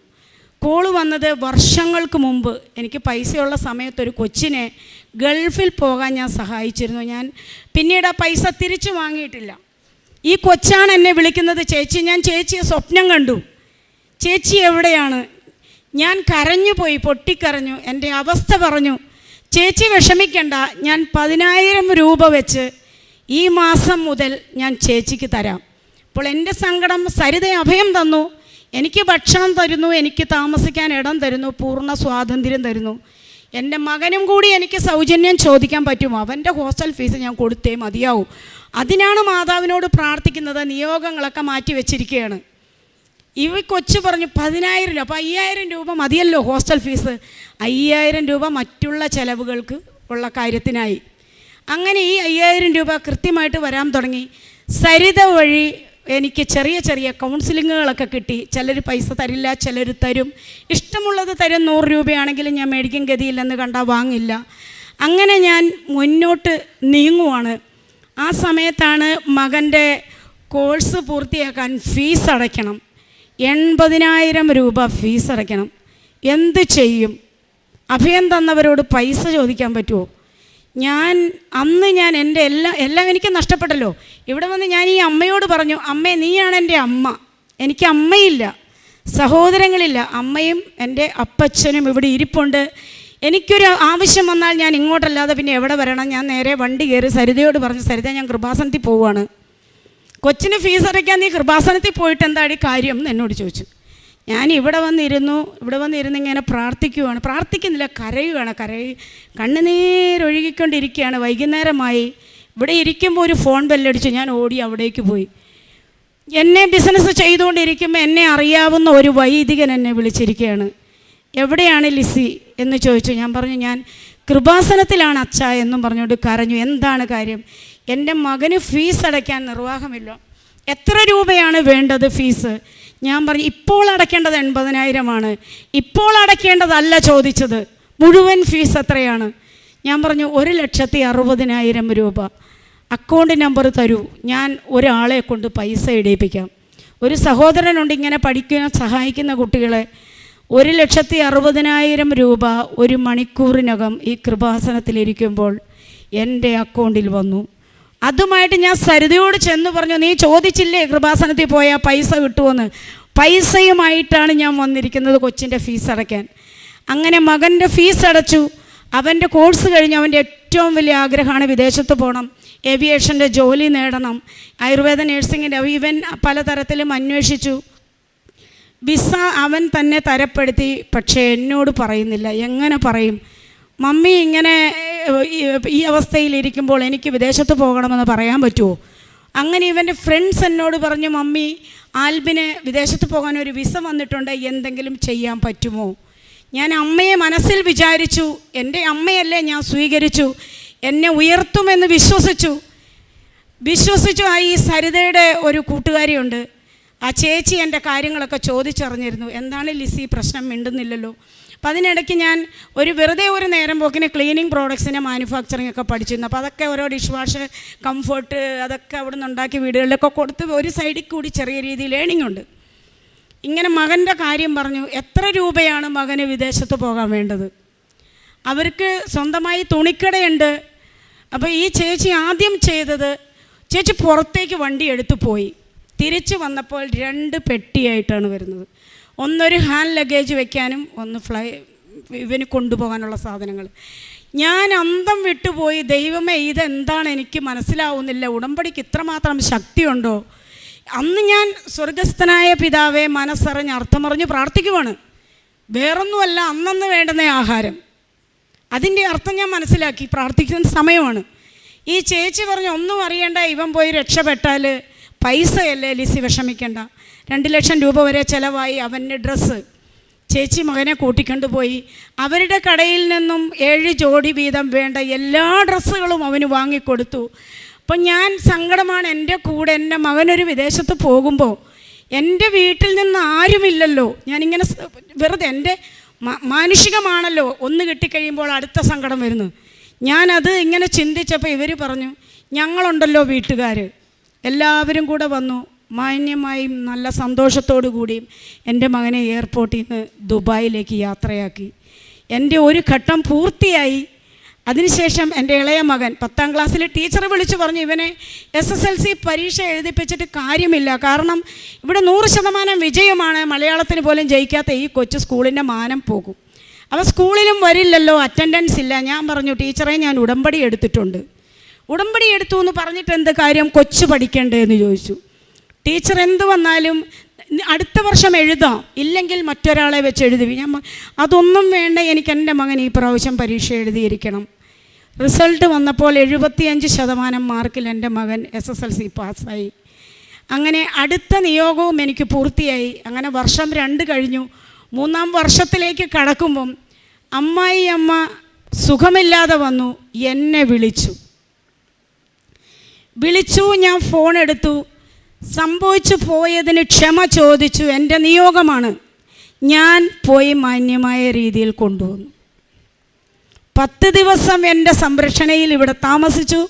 കോള് വന്നത് വർഷങ്ങൾക്ക് മുമ്പ് എനിക്ക് പൈസയുള്ള സമയത്തൊരു കൊച്ചിനെ ഗൾഫിൽ പോകാൻ ഞാൻ സഹായിച്ചിരുന്നു. ഞാൻ പിന്നീട് ആ പൈസ തിരിച്ചു വാങ്ങിയിട്ടില്ല. ഈ കൊച്ചാണ് എന്നെ വിളിക്കുന്നത്, ചേച്ചി. ഞാൻ ചേച്ചിയെ സ്വപ്നം കണ്ടു, ചേച്ചി എവിടെയാണ്? ഞാൻ കരഞ്ഞു പോയി, പൊട്ടിക്കരഞ്ഞു, എൻ്റെ അവസ്ഥ പറഞ്ഞു. ചേച്ചി വിഷമിക്കണ്ട, ഞാൻ 10,000 രൂപ വെച്ച് ഈ മാസം മുതൽ ഞാൻ ചേച്ചിക്ക് തരാം. അപ്പോൾ എൻ്റെ സങ്കടം, സരിത അഭയം തന്നു, എനിക്ക് ഭക്ഷണം തരുന്നു, എനിക്ക് താമസിക്കാൻ ഇടം തരുന്നു, പൂർണ്ണ സ്വാതന്ത്ര്യം തരുന്നു. എൻ്റെ മകനും കൂടി എനിക്ക് സൗജന്യം ചോദിക്കാൻ പറ്റുമോ? അവൻ്റെ ഹോസ്റ്റൽ ഫീസ് ഞാൻ കൊടുത്തേ മതിയാവും. അതിനാണ് മാതാവിനോട് പ്രാർത്ഥിക്കുന്നത്. നിയോഗങ്ങളൊക്കെ മാറ്റി വെച്ചിരിക്കുകയാണ്. ഈ കൊച്ചു പറഞ്ഞു 10,000 രൂപ. അപ്പോൾ 5,000 രൂപ മതിയല്ലോ ഹോസ്റ്റൽ ഫീസ്. 5,000 രൂപ മറ്റുള്ള ചിലവുകൾക്ക് ഉള്ള കാര്യത്തിനായി. അങ്ങനെ ഈ 5,000 രൂപ കൃത്യമായിട്ട് വരാൻ തുടങ്ങി. സരിത വഴി എനിക്ക് ചെറിയ ചെറിയ കൗൺസിലിങ്ങുകളൊക്കെ കിട്ടി. ചിലർ പൈസ തരില്ല, ചിലർ തരും. ഇഷ്ടമുള്ളത് തരും. 100 രൂപയാണെങ്കിലും ഞാൻ മേടിക്കും, ഗതിയില്ലെന്ന് കണ്ടാൽ വാങ്ങില്ല. അങ്ങനെ ഞാൻ മുന്നോട്ട് നീങ്ങുവാണ്. ആ സമയത്താണ് മകൻ്റെ കോഴ്സ് പൂർത്തിയാക്കാൻ ഫീസ് അടയ്ക്കണം. 80,000 രൂപ ഫീസ് അടയ്ക്കണം. എന്ത് ചെയ്യും? അഭയം തന്നവരോട് പൈസ ചോദിക്കാൻ പറ്റുമോ? അന്ന് ഞാൻ എൻ്റെ എല്ലാം എനിക്ക് നഷ്ടപ്പെട്ടല്ലോ. ഇവിടെ വന്ന് ഞാൻ ഈ അമ്മയോട് പറഞ്ഞു, അമ്മേ നീയാണ് എൻ്റെ അമ്മ, എനിക്ക് അമ്മയില്ല, സഹോദരങ്ങളില്ല. അമ്മയും എൻ്റെ അപ്പച്ചനും ഇവിടെ ഇരിപ്പുണ്ട്. എനിക്കൊരു ആവശ്യം വന്നാൽ ഞാൻ ഇങ്ങോട്ടല്ലാതെ പിന്നെ എവിടെ വരണം? ഞാൻ നേരെ വണ്ടി കയറി സരിതയോട് പറഞ്ഞു, സരിത ഞാൻ കൃപാസനത്തിൽ പോവുകയാണ്, കൊച്ചിന് ഫീസ് അടയ്ക്കാൻ നീ കൃപാസനത്തിൽ പോയിട്ട് എന്താടി കാര്യം എന്ന് എന്നോട് ചോദിച്ചു. ഞാൻ ഇവിടെ വന്നിരുന്ന് ഇങ്ങനെ പ്രാർത്ഥിക്കുന്നില്ല, കണ്ണുനീരൊഴുകിക്കൊണ്ടിരിക്കുകയാണ്. വൈകുന്നേരമായി. ഇവിടെ ഇരിക്കുമ്പോൾ ഒരു ഫോൺ ബെല്ലടിച്ചു. ഞാൻ ഓടി അവിടേക്ക് പോയി. എന്നെ ബിസിനസ് ചെയ്തുകൊണ്ടിരിക്കുമ്പോൾ എന്നെ അറിയാവുന്ന ഒരു വൈദികൻ എന്നെ വിളിച്ചിരിക്കുകയാണ്. എവിടെയാണ് ലിസി എന്ന് ചോദിച്ചു. ഞാൻ പറഞ്ഞു ഞാൻ കൃപാസനത്തിലാണ് അച്ഛാ എന്നും പറഞ്ഞുകൊണ്ട് കരഞ്ഞു. എന്താണ് കാര്യം? എൻ്റെ മകന് ഫീസ് അടയ്ക്കാൻ നിർവാഹമില്ല. എത്ര രൂപയാണ് വേണ്ടത് ഫീസ്? ഞാൻ പറഞ്ഞു ഇപ്പോൾ അടയ്ക്കേണ്ടത് 80,000 ഇപ്പോൾ അടയ്ക്കേണ്ടതല്ല ചോദിച്ചത്, മുഴുവൻ ഫീസ് എത്രയാണ്? ഞാൻ പറഞ്ഞു 1,60,000 രൂപ. അക്കൗണ്ട് നമ്പർ തരൂ, ഞാൻ ഒരാളെ കൊണ്ട് പൈസ ഇടിയിപ്പിക്കാം. ഒരു സഹോദരനുണ്ട് ഇങ്ങനെ പഠിക്കാൻ സഹായിക്കുന്ന കുട്ടികളെ. 1,60,000 രൂപ ഒരു മണിക്കൂറിനകം ഈ കൃപാസനത്തിലിരിക്കുമ്പോൾ എൻ്റെ അക്കൗണ്ടിൽ വന്നു. അതുമായിട്ട് ഞാൻ സരിതയോട് ചെന്ന് പറഞ്ഞു, നീ ചോദിച്ചില്ലേ കൃപാസനത്തിൽ പോയാൽ പൈസ കിട്ടുമെന്ന്? പൈസയുമായിട്ടാണ് ഞാൻ വന്നിരിക്കുന്നത് കൊച്ചിൻ്റെ ഫീസ് അടയ്ക്കാൻ. അങ്ങനെ മകൻ്റെ ഫീസ് അടച്ചു. അവൻ്റെ കോഴ്സ് കഴിഞ്ഞ് അവൻ്റെ ഏറ്റവും വലിയ ആഗ്രഹമാണ് വിദേശത്ത് പോകണം, ഏവിയേഷൻ്റെ ജോലി നേടണം, ആയുർവേദ നഴ്സിങ്ങിൻ്റെ. ഇവൻ പലതരത്തിലും അന്വേഷിച്ചു. വിസ അവൻ തന്നെ തരപ്പെടുത്തി. പക്ഷേ എന്നോട് പറയുന്നില്ല. എങ്ങനെ പറയും? മമ്മി ഇങ്ങനെ ഈ അവസ്ഥയിലിരിക്കുമ്പോൾ എനിക്ക് വിദേശത്ത് പോകണമെന്ന് പറയാൻ പറ്റുമോ? അങ്ങനെ ഇവൻ്റെ ഫ്രണ്ട്സ് എന്നോട് പറഞ്ഞു, മമ്മി ആൽബിന് വിദേശത്ത് പോകാൻ ഒരു വിസ വന്നിട്ടുണ്ട്, എന്തെങ്കിലും ചെയ്യാൻ പറ്റുമോ? ഞാൻ അമ്മയെ മനസ്സിൽ വിചാരിച്ചു. എൻ്റെ അമ്മയല്ലേ, ഞാൻ സ്വീകരിച്ചു. എന്നെ ഉയർത്തുമെന്ന് വിശ്വസിച്ചു. ഈ സരിതയുടെ ഒരു കൂട്ടുകാരിയുണ്ട്, ആ ചേച്ചി എൻ്റെ കാര്യങ്ങളൊക്കെ ചോദിച്ചറിഞ്ഞിരുന്നു. എന്താണ് ലിസി പ്രശ്നം, മിണ്ടുന്നില്ലല്ലോ. അപ്പോൾ അതിനിടയ്ക്ക് ഞാൻ വെറുതെ ഒരു നേരം പോക്കിന് ക്ലീനിങ് പ്രോഡക്ട്സിൻ്റെ മാനുഫാക്ചറിങ് ഒക്കെ പഠിച്ചിരുന്നു. അപ്പോൾ അതൊക്കെ ഓരോ ഡിഷ് വാഷ്, കംഫർട്ട്, അതൊക്കെ അവിടെ നിന്ന് ഉണ്ടാക്കി വീടുകളിലൊക്കെ കൊടുത്ത് ഒരു സൈഡിൽ കൂടി ചെറിയ രീതിയിൽ ഏണിംഗ് ഉണ്ട്. ഇങ്ങനെ മകൻ്റെ കാര്യം പറഞ്ഞു. എത്ര രൂപയാണ് മകന് വിദേശത്ത് പോകാൻ വേണ്ടത്? അവർക്ക് സ്വന്തമായി തുണിക്കടയുണ്ട്. അപ്പോൾ ഈ ചേച്ചി ആദ്യം ചെയ്തത്, ചേച്ചി പുറത്തേക്ക് വണ്ടി എടുത്തു പോയി. തിരിച്ച് വന്നപ്പോൾ 2 പെട്ടിയായിട്ടാണ് വരുന്നത്. ഒന്നൊരു ഹാൻഡ് ലഗേജ് വെക്കാനും ഒന്ന് ഇവന് കൊണ്ടുപോകാനുള്ള സാധനങ്ങൾ. ഞാൻ അന്തം വിട്ടുപോയി. ദൈവമേ, ഇതെന്താണ് എനിക്ക് മനസ്സിലാവുന്നില്ല. ഉടമ്പടിക്ക് ഇത്രമാത്രം ശക്തിയുണ്ടോ? അന്ന് ഞാൻ സ്വർഗസ്ഥനായ പിതാവെ മനസ്സറിഞ്ഞ് അർത്ഥമറിഞ്ഞ് പ്രാർത്ഥിക്കുവാണ്. വേറൊന്നുമല്ല, അന്നന്ന് വേണ്ടുന്ന ആഹാരം, അതിൻ്റെ അർത്ഥം ഞാൻ മനസ്സിലാക്കി. പ്രാർത്ഥിക്കുന്ന സമയമാണ്. ഈ ചേച്ചി പറഞ്ഞു, ഒന്നും അറിയണ്ട, ഇവൻ പോയി രക്ഷപ്പെട്ടാൽ പൈസയല്ലേ ലിസി, വിഷമിക്കണ്ട. 2 ലക്ഷം രൂപ വരെ ചിലവായി. അവൻ്റെ ഡ്രസ്സ് ചേച്ചി മകനെ കൂട്ടിക്കൊണ്ടുപോയി. അവരുടെ കടയിൽ നിന്നും 7 ജോഡി വീതം വേണ്ട എല്ലാ ഡ്രസ്സുകളും അവന് വാങ്ങിക്കൊടുത്തു. അപ്പം ഞാൻ സങ്കടമാണ്. എൻ്റെ കൂടെ എൻ്റെ മകനൊരു വിദേശത്ത് പോകുമ്പോൾ എൻ്റെ വീട്ടിൽ നിന്ന് ആരുമില്ലല്ലോ. ഞാനിങ്ങനെ വെറുതെ എൻ്റെ മാനുഷികമാണല്ലോ, ഒന്ന് കിട്ടിക്കഴിയുമ്പോൾ അടുത്ത സങ്കടം വരുന്നു. ഞാനത് ഇങ്ങനെ ചിന്തിച്ചപ്പോൾ ഇവർ പറഞ്ഞു, ഞങ്ങളുണ്ടല്ലോ വീട്ടുകാർ, എല്ലാവരും കൂടെ വന്നു. മാന്യമായും നല്ല സന്തോഷത്തോടു കൂടിയും എൻ്റെ മകനെ എയർപോർട്ടിൽ നിന്ന് ദുബായിലേക്ക് യാത്രയാക്കി. എൻ്റെ ഒരു ഘട്ടം പൂർത്തിയായി. അതിനുശേഷം എൻ്റെ ഇളയ മകൻ 10ാം ക്ലാസ്സിൽ ടീച്ചർ വിളിച്ചു പറഞ്ഞു, ഇവനെ SSLC പരീക്ഷ എഴുതിപ്പിച്ചിട്ട് കാര്യമില്ല, കാരണം ഇവിടെ 100% വിജയമാണ്, മലയാളത്തിന് പോലും ജയിക്കാത്ത ഈ കൊച്ചു സ്കൂളിൻ്റെ മാനം പോകും, അവ സ്കൂളിലും വരില്ലല്ലോ, അറ്റൻഡൻസ് ഇല്ല. ഞാൻ പറഞ്ഞു, ടീച്ചറെ ഞാൻ ഉടമ്പടി എടുത്തിട്ടുണ്ട്. ഉടമ്പടി എടുത്തു എന്ന് പറഞ്ഞിട്ട് എന്ത് കാര്യം, കൊച്ചു പഠിക്കണ്ടേ എന്ന് ചോദിച്ചു. ടീച്ചർ എന്ത് വന്നാലും അടുത്ത വർഷം എഴുതാം, ഇല്ലെങ്കിൽ മറ്റൊരാളെ വെച്ച് എഴുതി. ഞാൻ അതൊന്നും വേണ്ട, എനിക്ക് എൻ്റെ മകൻ ഈ പ്രാവശ്യം പരീക്ഷ എഴുതിയിരിക്കണം. റിസൾട്ട് വന്നപ്പോൾ 75% മാർക്കിൽ എൻ്റെ മകൻ SSLC പാസ്സായി. അങ്ങനെ അടുത്ത നിയോഗവും എനിക്ക് പൂർത്തിയായി. അങ്ങനെ വർഷം 2 കഴിഞ്ഞു. 3ാം വർഷത്തിലേക്ക് കടക്കുമ്പം അമ്മ സുഖമില്ലാതെ വന്നു. എന്നെ വിളിച്ചു. ഞാൻ ഫോൺ എടുത്തു. സംഭവിച്ചു പോയതിന് ക്ഷമ ചോദിച്ചു. എൻ്റെ നിയോഗമാണ്. ഞാൻ പോയി മാന്യമായ രീതിയിൽ കൊണ്ടുവന്നു. 10 ദിവസം എൻ്റെ സംരക്ഷണയിൽ ഇവിടെ താമസിച്ചു.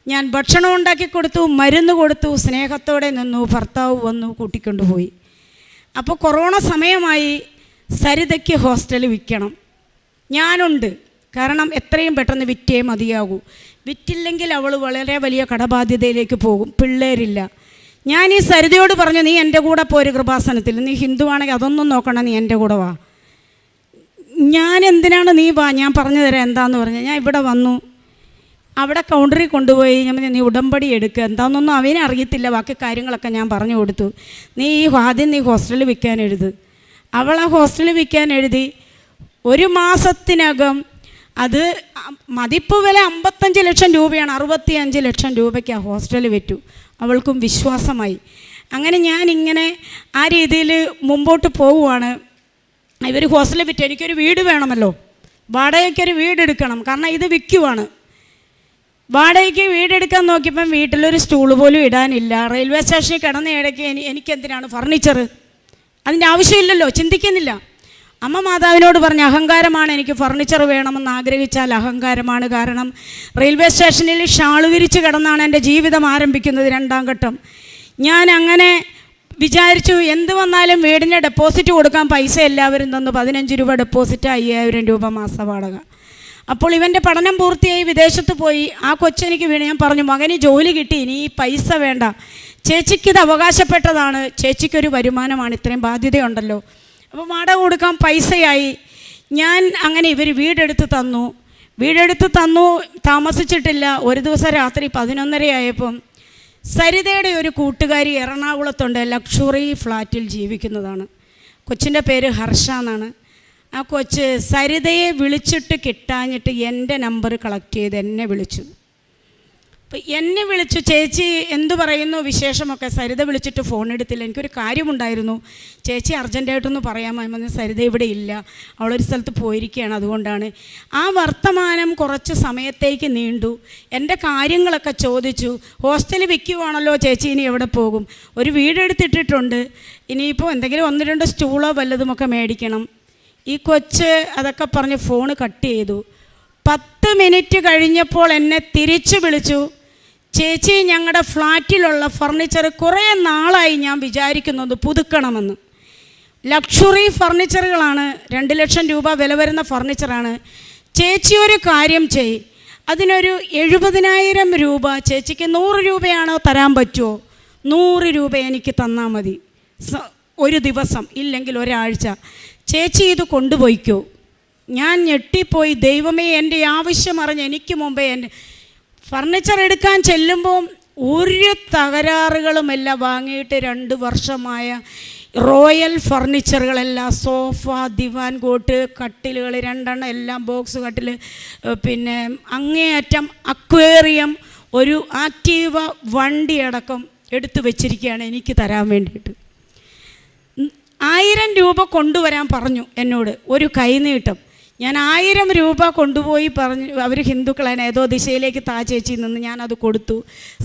ഞാൻ ഭക്ഷണം ഉണ്ടാക്കി കൊടുത്തു, മരുന്ന് കൊടുത്തു, സ്നേഹത്തോടെ നിന്നു. ഭർത്താവ് വന്നു, കൂട്ടിക്കൊണ്ടുപോയി. അപ്പോൾ കൊറോണ സമയമായി. സരിതയ്ക്ക് ഹോസ്റ്റലിൽ വിൽക്കണം. ഞാനുണ്ട്, കാരണം എത്രയും പെട്ടെന്ന് വിറ്റേ മതിയാകൂ. വിറ്റില്ലെങ്കിൽ അവൾ വളരെ വലിയ കടബാധ്യതയിലേക്ക് പോകും. പിള്ളേരില്ല. ഞാൻ ഈ സരിതയോട് പറഞ്ഞു, നീ എൻ്റെ കൂടെ പോര് കൃപാസനത്തിൽ, നീ ഹിന്ദുവാണെങ്കിൽ അതൊന്നും നോക്കണം, നീ എൻ്റെ കൂടെ വാ. ഞാൻ എന്തിനാണ്, നീ വാ, ഞാൻ പറഞ്ഞു തരാം എന്താന്ന് പറഞ്ഞു. ഞാൻ ഇവിടെ വന്നു. അവിടെ കൗണ്ടറിൽ കൊണ്ടുപോയി ഞാൻ നീ ഉടമ്പടി എടുക്കുക, എന്താണെന്നൊന്നും അവനെ അറിയത്തില്ല. ബാക്കി കാര്യങ്ങളൊക്കെ ഞാൻ പറഞ്ഞു കൊടുത്തു. നീ ആദ്യം ഹോസ്റ്റലിൽ വിൽക്കാൻ എഴുത്. അവളെ ഹോസ്റ്റലിൽ വിൽക്കാൻ എഴുതി. ഒരു മാസത്തിനകം അത് മതിപ്പ് വില 55 ലക്ഷം രൂപയാണ്. 65 ലക്ഷം രൂപയ്ക്ക് ആ ഹോസ്റ്റലിൽ വിറ്റു. അവൾക്കും വിശ്വാസമായി. അങ്ങനെ ഞാനിങ്ങനെ ആ രീതിയിൽ മുമ്പോട്ട് പോവുകയാണ്. ഇവർ ഹോസ്റ്റലിൽ വിറ്റ് എനിക്കൊരു വീട് വേണമല്ലോ, വാടകയ്ക്കൊരു വീടെടുക്കണം, കാരണം ഇത് വിൽക്കുവാണ്. വാടകയ്ക്ക് വീടെടുക്കാൻ നോക്കിയപ്പം വീട്ടിലൊരു സ്റ്റൂൾ പോലും ഇടാനില്ല. റെയിൽവേ സ്റ്റേഷനിൽ കിടന്ന ഇടയ്ക്ക് എനിക്കെന്തിനാണ് ഫർണിച്ചർ? അതിൻ്റെ ആവശ്യമില്ലല്ലോ, ചിന്തിക്കുന്നില്ല. അമ്മ മാതാവിനോട് പറഞ്ഞ അഹങ്കാരമാണ്, എനിക്ക് ഫർണിച്ചർ വേണമെന്ന് ആഗ്രഹിച്ചാൽ അഹങ്കാരമാണ്. കാരണം റെയിൽവേ സ്റ്റേഷനിൽ ഷാൾ വിരിച്ച് കിടന്നാണ് എൻ്റെ ജീവിതം ആരംഭിക്കുന്നത്, 2ാം ഘട്ടം. ഞാൻ അങ്ങനെ വിചാരിച്ചു, എന്ത് വന്നാലും വീടിൻ്റെ ഡെപ്പോസിറ്റ് കൊടുക്കാൻ പൈസ എല്ലാവരും തന്നു. 15 രൂപ ഡെപ്പോസിറ്റ്, 5000 രൂപ മാസ വാടക. അപ്പോൾ ഇവൻ്റെ പഠനം പൂർത്തിയായി വിദേശത്ത് പോയി. ആ കൊച്ചെനിക്ക് വീണ്. ഞാൻ പറഞ്ഞു, മകന് ജോലി കിട്ടി, ഇനി ഈ പൈസ വേണ്ട, ചേച്ചിക്കിത് അവകാശപ്പെട്ടതാണ്, ചേച്ചിക്കൊരു വരുമാനമാണ്, ഇത്രയും ബാധ്യതയുണ്ടല്ലോ. അപ്പോൾ വാടക കൊടുക്കാൻ പൈസയായി. ഞാൻ അങ്ങനെ ഇവർ വീടെടുത്ത് തന്നു. താമസിച്ചിട്ടില്ല. ഒരു ദിവസം രാത്രി 11:30 ആയപ്പം സരിതയുടെ ഒരു കൂട്ടുകാരി എറണാകുളത്തുണ്ട്, ലക്ഷറി ഫ്ലാറ്റിൽ ജീവിക്കുന്നതാണ്. കൊച്ചിൻ്റെ പേര് ഹർഷ എന്നാണ്. ആ കൊച്ച് സരിതയെ വിളിച്ചിട്ട് കിട്ടാഞ്ഞിട്ട് എൻ്റെ നമ്പർ കളക്ട് ചെയ്ത് എന്നെ വിളിച്ചു. അപ്പോൾ എന്നെ വിളിച്ചു, ചേച്ചി എന്തു പറയുന്നു വിശേഷമൊക്കെ. സരിത വിളിച്ചിട്ട് ഫോൺ എടുത്തില്ല. എനിക്കൊരു കാര്യമുണ്ടായിരുന്നു, ചേച്ചി അർജൻറ്റായിട്ടൊന്ന് പറയാമോ എന്ന്. സരിത ഇവിടെ ഇല്ല, അവളൊരു സ്ഥലത്ത് പോയിരിക്കുകയാണ്, അതുകൊണ്ടാണ്. ആ വർത്തമാനം കുറച്ച് സമയത്തേക്ക് നീണ്ടു. എൻ്റെ കാര്യങ്ങളൊക്കെ ചോദിച്ചു. ഹോസ്റ്റലിൽ വിൽക്കുവാണല്ലോ ചേച്ചി, ഇനി എവിടെ പോകും? ഒരു വീടെടുത്തിട്ടിട്ടുണ്ട്, ഇനിയിപ്പോൾ എന്തെങ്കിലും 1-2 സ്റ്റൂളോ വല്ലതുമൊക്കെ മേടിക്കണം. ഈ കൊച്ച് അതൊക്കെ പറഞ്ഞ് ഫോൺ കട്ട് ചെയ്തു. 10 മിനിറ്റ് കഴിഞ്ഞപ്പോൾ എന്നെ തിരിച്ചു വിളിച്ചു, ചേച്ചി ഞങ്ങളുടെ ഫ്ലാറ്റിലുള്ള ഫർണിച്ചർ കുറേ നാളായി ഞാൻ വിചാരിക്കുന്നത് പുതുക്കണമെന്ന്. ലക്ഷറി ഫർണിച്ചറുകളാണ്, 2 ലക്ഷം രൂപ വില വരുന്ന ഫർണിച്ചറാണ്. ചേച്ചി ഒരു കാര്യം ചെയ്, അതിനൊരു 70,000 രൂപ, ചേച്ചിക്ക് 100 രൂപയാണോ തരാൻ പറ്റുമോ? 100 രൂപ എനിക്ക് തന്നാൽ മതി, ഒരു ദിവസം, ഇല്ലെങ്കിൽ ഒരാഴ്ച. ചേച്ചി ഇത് കൊണ്ടുപോയിക്കോ. ഞാൻ ഞെട്ടിപ്പോയി. ദൈവമേ, എൻ്റെ ആവശ്യം അറിഞ്ഞ് എനിക്ക് മുമ്പേ എൻ്റെ ഫർണിച്ചർ എടുക്കാൻ ചെല്ലുമ്പോൾ ഒരു തകരാറുകളുമെല്ലാം വാങ്ങിയിട്ട് 2 വർഷമായ റോയൽ ഫർണിച്ചറുകളെല്ലാം, സോഫ, ദിവാൻ കോട്ട്, കട്ടിലുകൾ 2 എല്ലാം ബോക്സ് കട്ടിൽ, പിന്നെ അങ്ങേയറ്റം അക്വേറിയം, ഒരു ആക്റ്റീവ വണ്ടിയടക്കം എടുത്തു വെച്ചിരിക്കുകയാണ് എനിക്ക് തരാൻ വേണ്ടിയിട്ട്. 1000 രൂപ കൊണ്ടുവരാൻ പറഞ്ഞു എന്നോട്, ഒരു കൈനീട്ടം. ഞാൻ 1000 രൂപ കൊണ്ടുപോയി പറഞ്ഞു. അവർ ഹിന്ദുക്കളാണ്, ഏതോ ദിശയിലേക്ക് ചേച്ചിയിൽ നിന്ന് ഞാനത് കൊടുത്തു.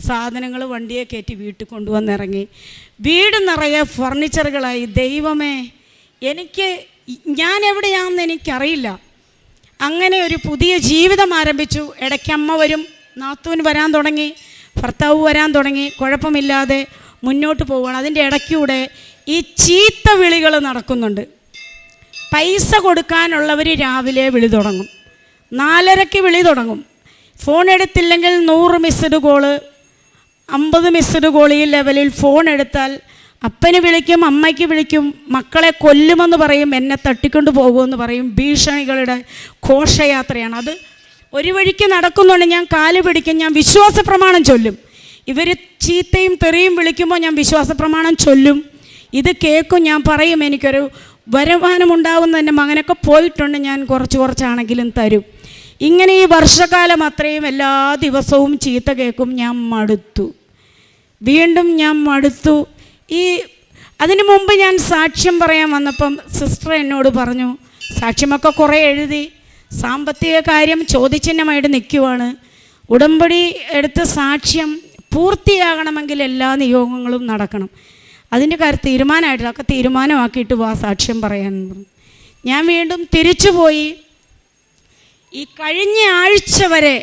സാധനങ്ങൾ വണ്ടിയെ കയറ്റി വീട്ടിൽ കൊണ്ടുവന്നിറങ്ങി. വീട് നിറയെ ഫർണിച്ചറുകളായി. ദൈവമേ, ഞാൻ എവിടെയാണെന്ന് എനിക്കറിയില്ല. അങ്ങനെ ഒരു പുതിയ ജീവിതം ആരംഭിച്ചു. ഇടയ്ക്കമ്മ വരും, നാത്തൂൻ വരാൻ തുടങ്ങി, ഭർത്താവ് വരാൻ തുടങ്ങി. കുഴപ്പമില്ലാതെ മുന്നോട്ട് പോവുകയാണ്. അതിൻ്റെ ഇടയ്ക്കൂടെ ഈ ചീത്ത വിളികൾ നടക്കുന്നുണ്ട്. പൈസ കൊടുക്കാനുള്ളവർ രാവിലെ വിളി തുടങ്ങും, 4:30 വിളി തുടങ്ങും. ഫോൺ എടുത്തില്ലെങ്കിൽ 100 മിസ്ഡ് കോള്, 50 മിസ്ഡ് കോൾ, ഈ ലെവലിൽ ഫോൺ എടുത്താൽ അപ്പന് വിളിക്കും, അമ്മയ്ക്ക് വിളിക്കും, മക്കളെ കൊല്ലുമെന്ന് പറയും, എന്നെ തട്ടിക്കൊണ്ട് പോകുമെന്ന് പറയും. ഭീഷണികളുടെ ഘോഷയാത്രയാണ് അത്. ഒരു വഴിക്ക് നടക്കുന്നുണ്ട്. ഞാൻ കാല് പിടിക്കും, ഞാൻ വിശ്വാസ പ്രമാണം ചൊല്ലും. ഇവർ ചീത്തയും തെറിയും വിളിക്കുമ്പോൾ ഞാൻ വിശ്വാസ പ്രമാണം ചൊല്ലും. ഇത് കേൾക്കും, ഞാൻ പറയും എനിക്കൊരു വരുമാനമുണ്ടാകുന്ന എൻ്റെ മകനൊക്കെ പോയിട്ടുണ്ട്, ഞാൻ കുറച്ചാണെങ്കിലും തരും. ഇങ്ങനെ ഈ വർഷക്കാലം അത്രയും എല്ലാ ദിവസവും ചീത്ത കേൾക്കും. ഞാൻ മടുത്തു, വീണ്ടും ഞാൻ മടുത്തു. അതിനു മുമ്പ് ഞാൻ സാക്ഷ്യം പറയാൻ വന്നപ്പം സിസ്റ്റർ എന്നോട് പറഞ്ഞു, സാക്ഷ്യമൊക്കെ കുറേ എഴുതി, സാമ്പത്തിക കാര്യം ചോദ്യചിഹ്നമായിട്ട് നിൽക്കുവാണ്. ഉടമ്പടി എടുത്ത സാക്ഷ്യം പൂർത്തിയാകണമെങ്കിൽ എല്ലാ നിയോഗങ്ങളും നടക്കണം. അതിൻ്റെ കാര്യം തീരുമാനമായിട്ടില്ല, ഒക്കെ തീരുമാനമാക്കിയിട്ട് വാ സാക്ഷ്യം പറയാൻ പറഞ്ഞു. ഞാൻ വീണ്ടും തിരിച്ചുപോയി. ഈ കഴിഞ്ഞ ആഴ്ച വരെ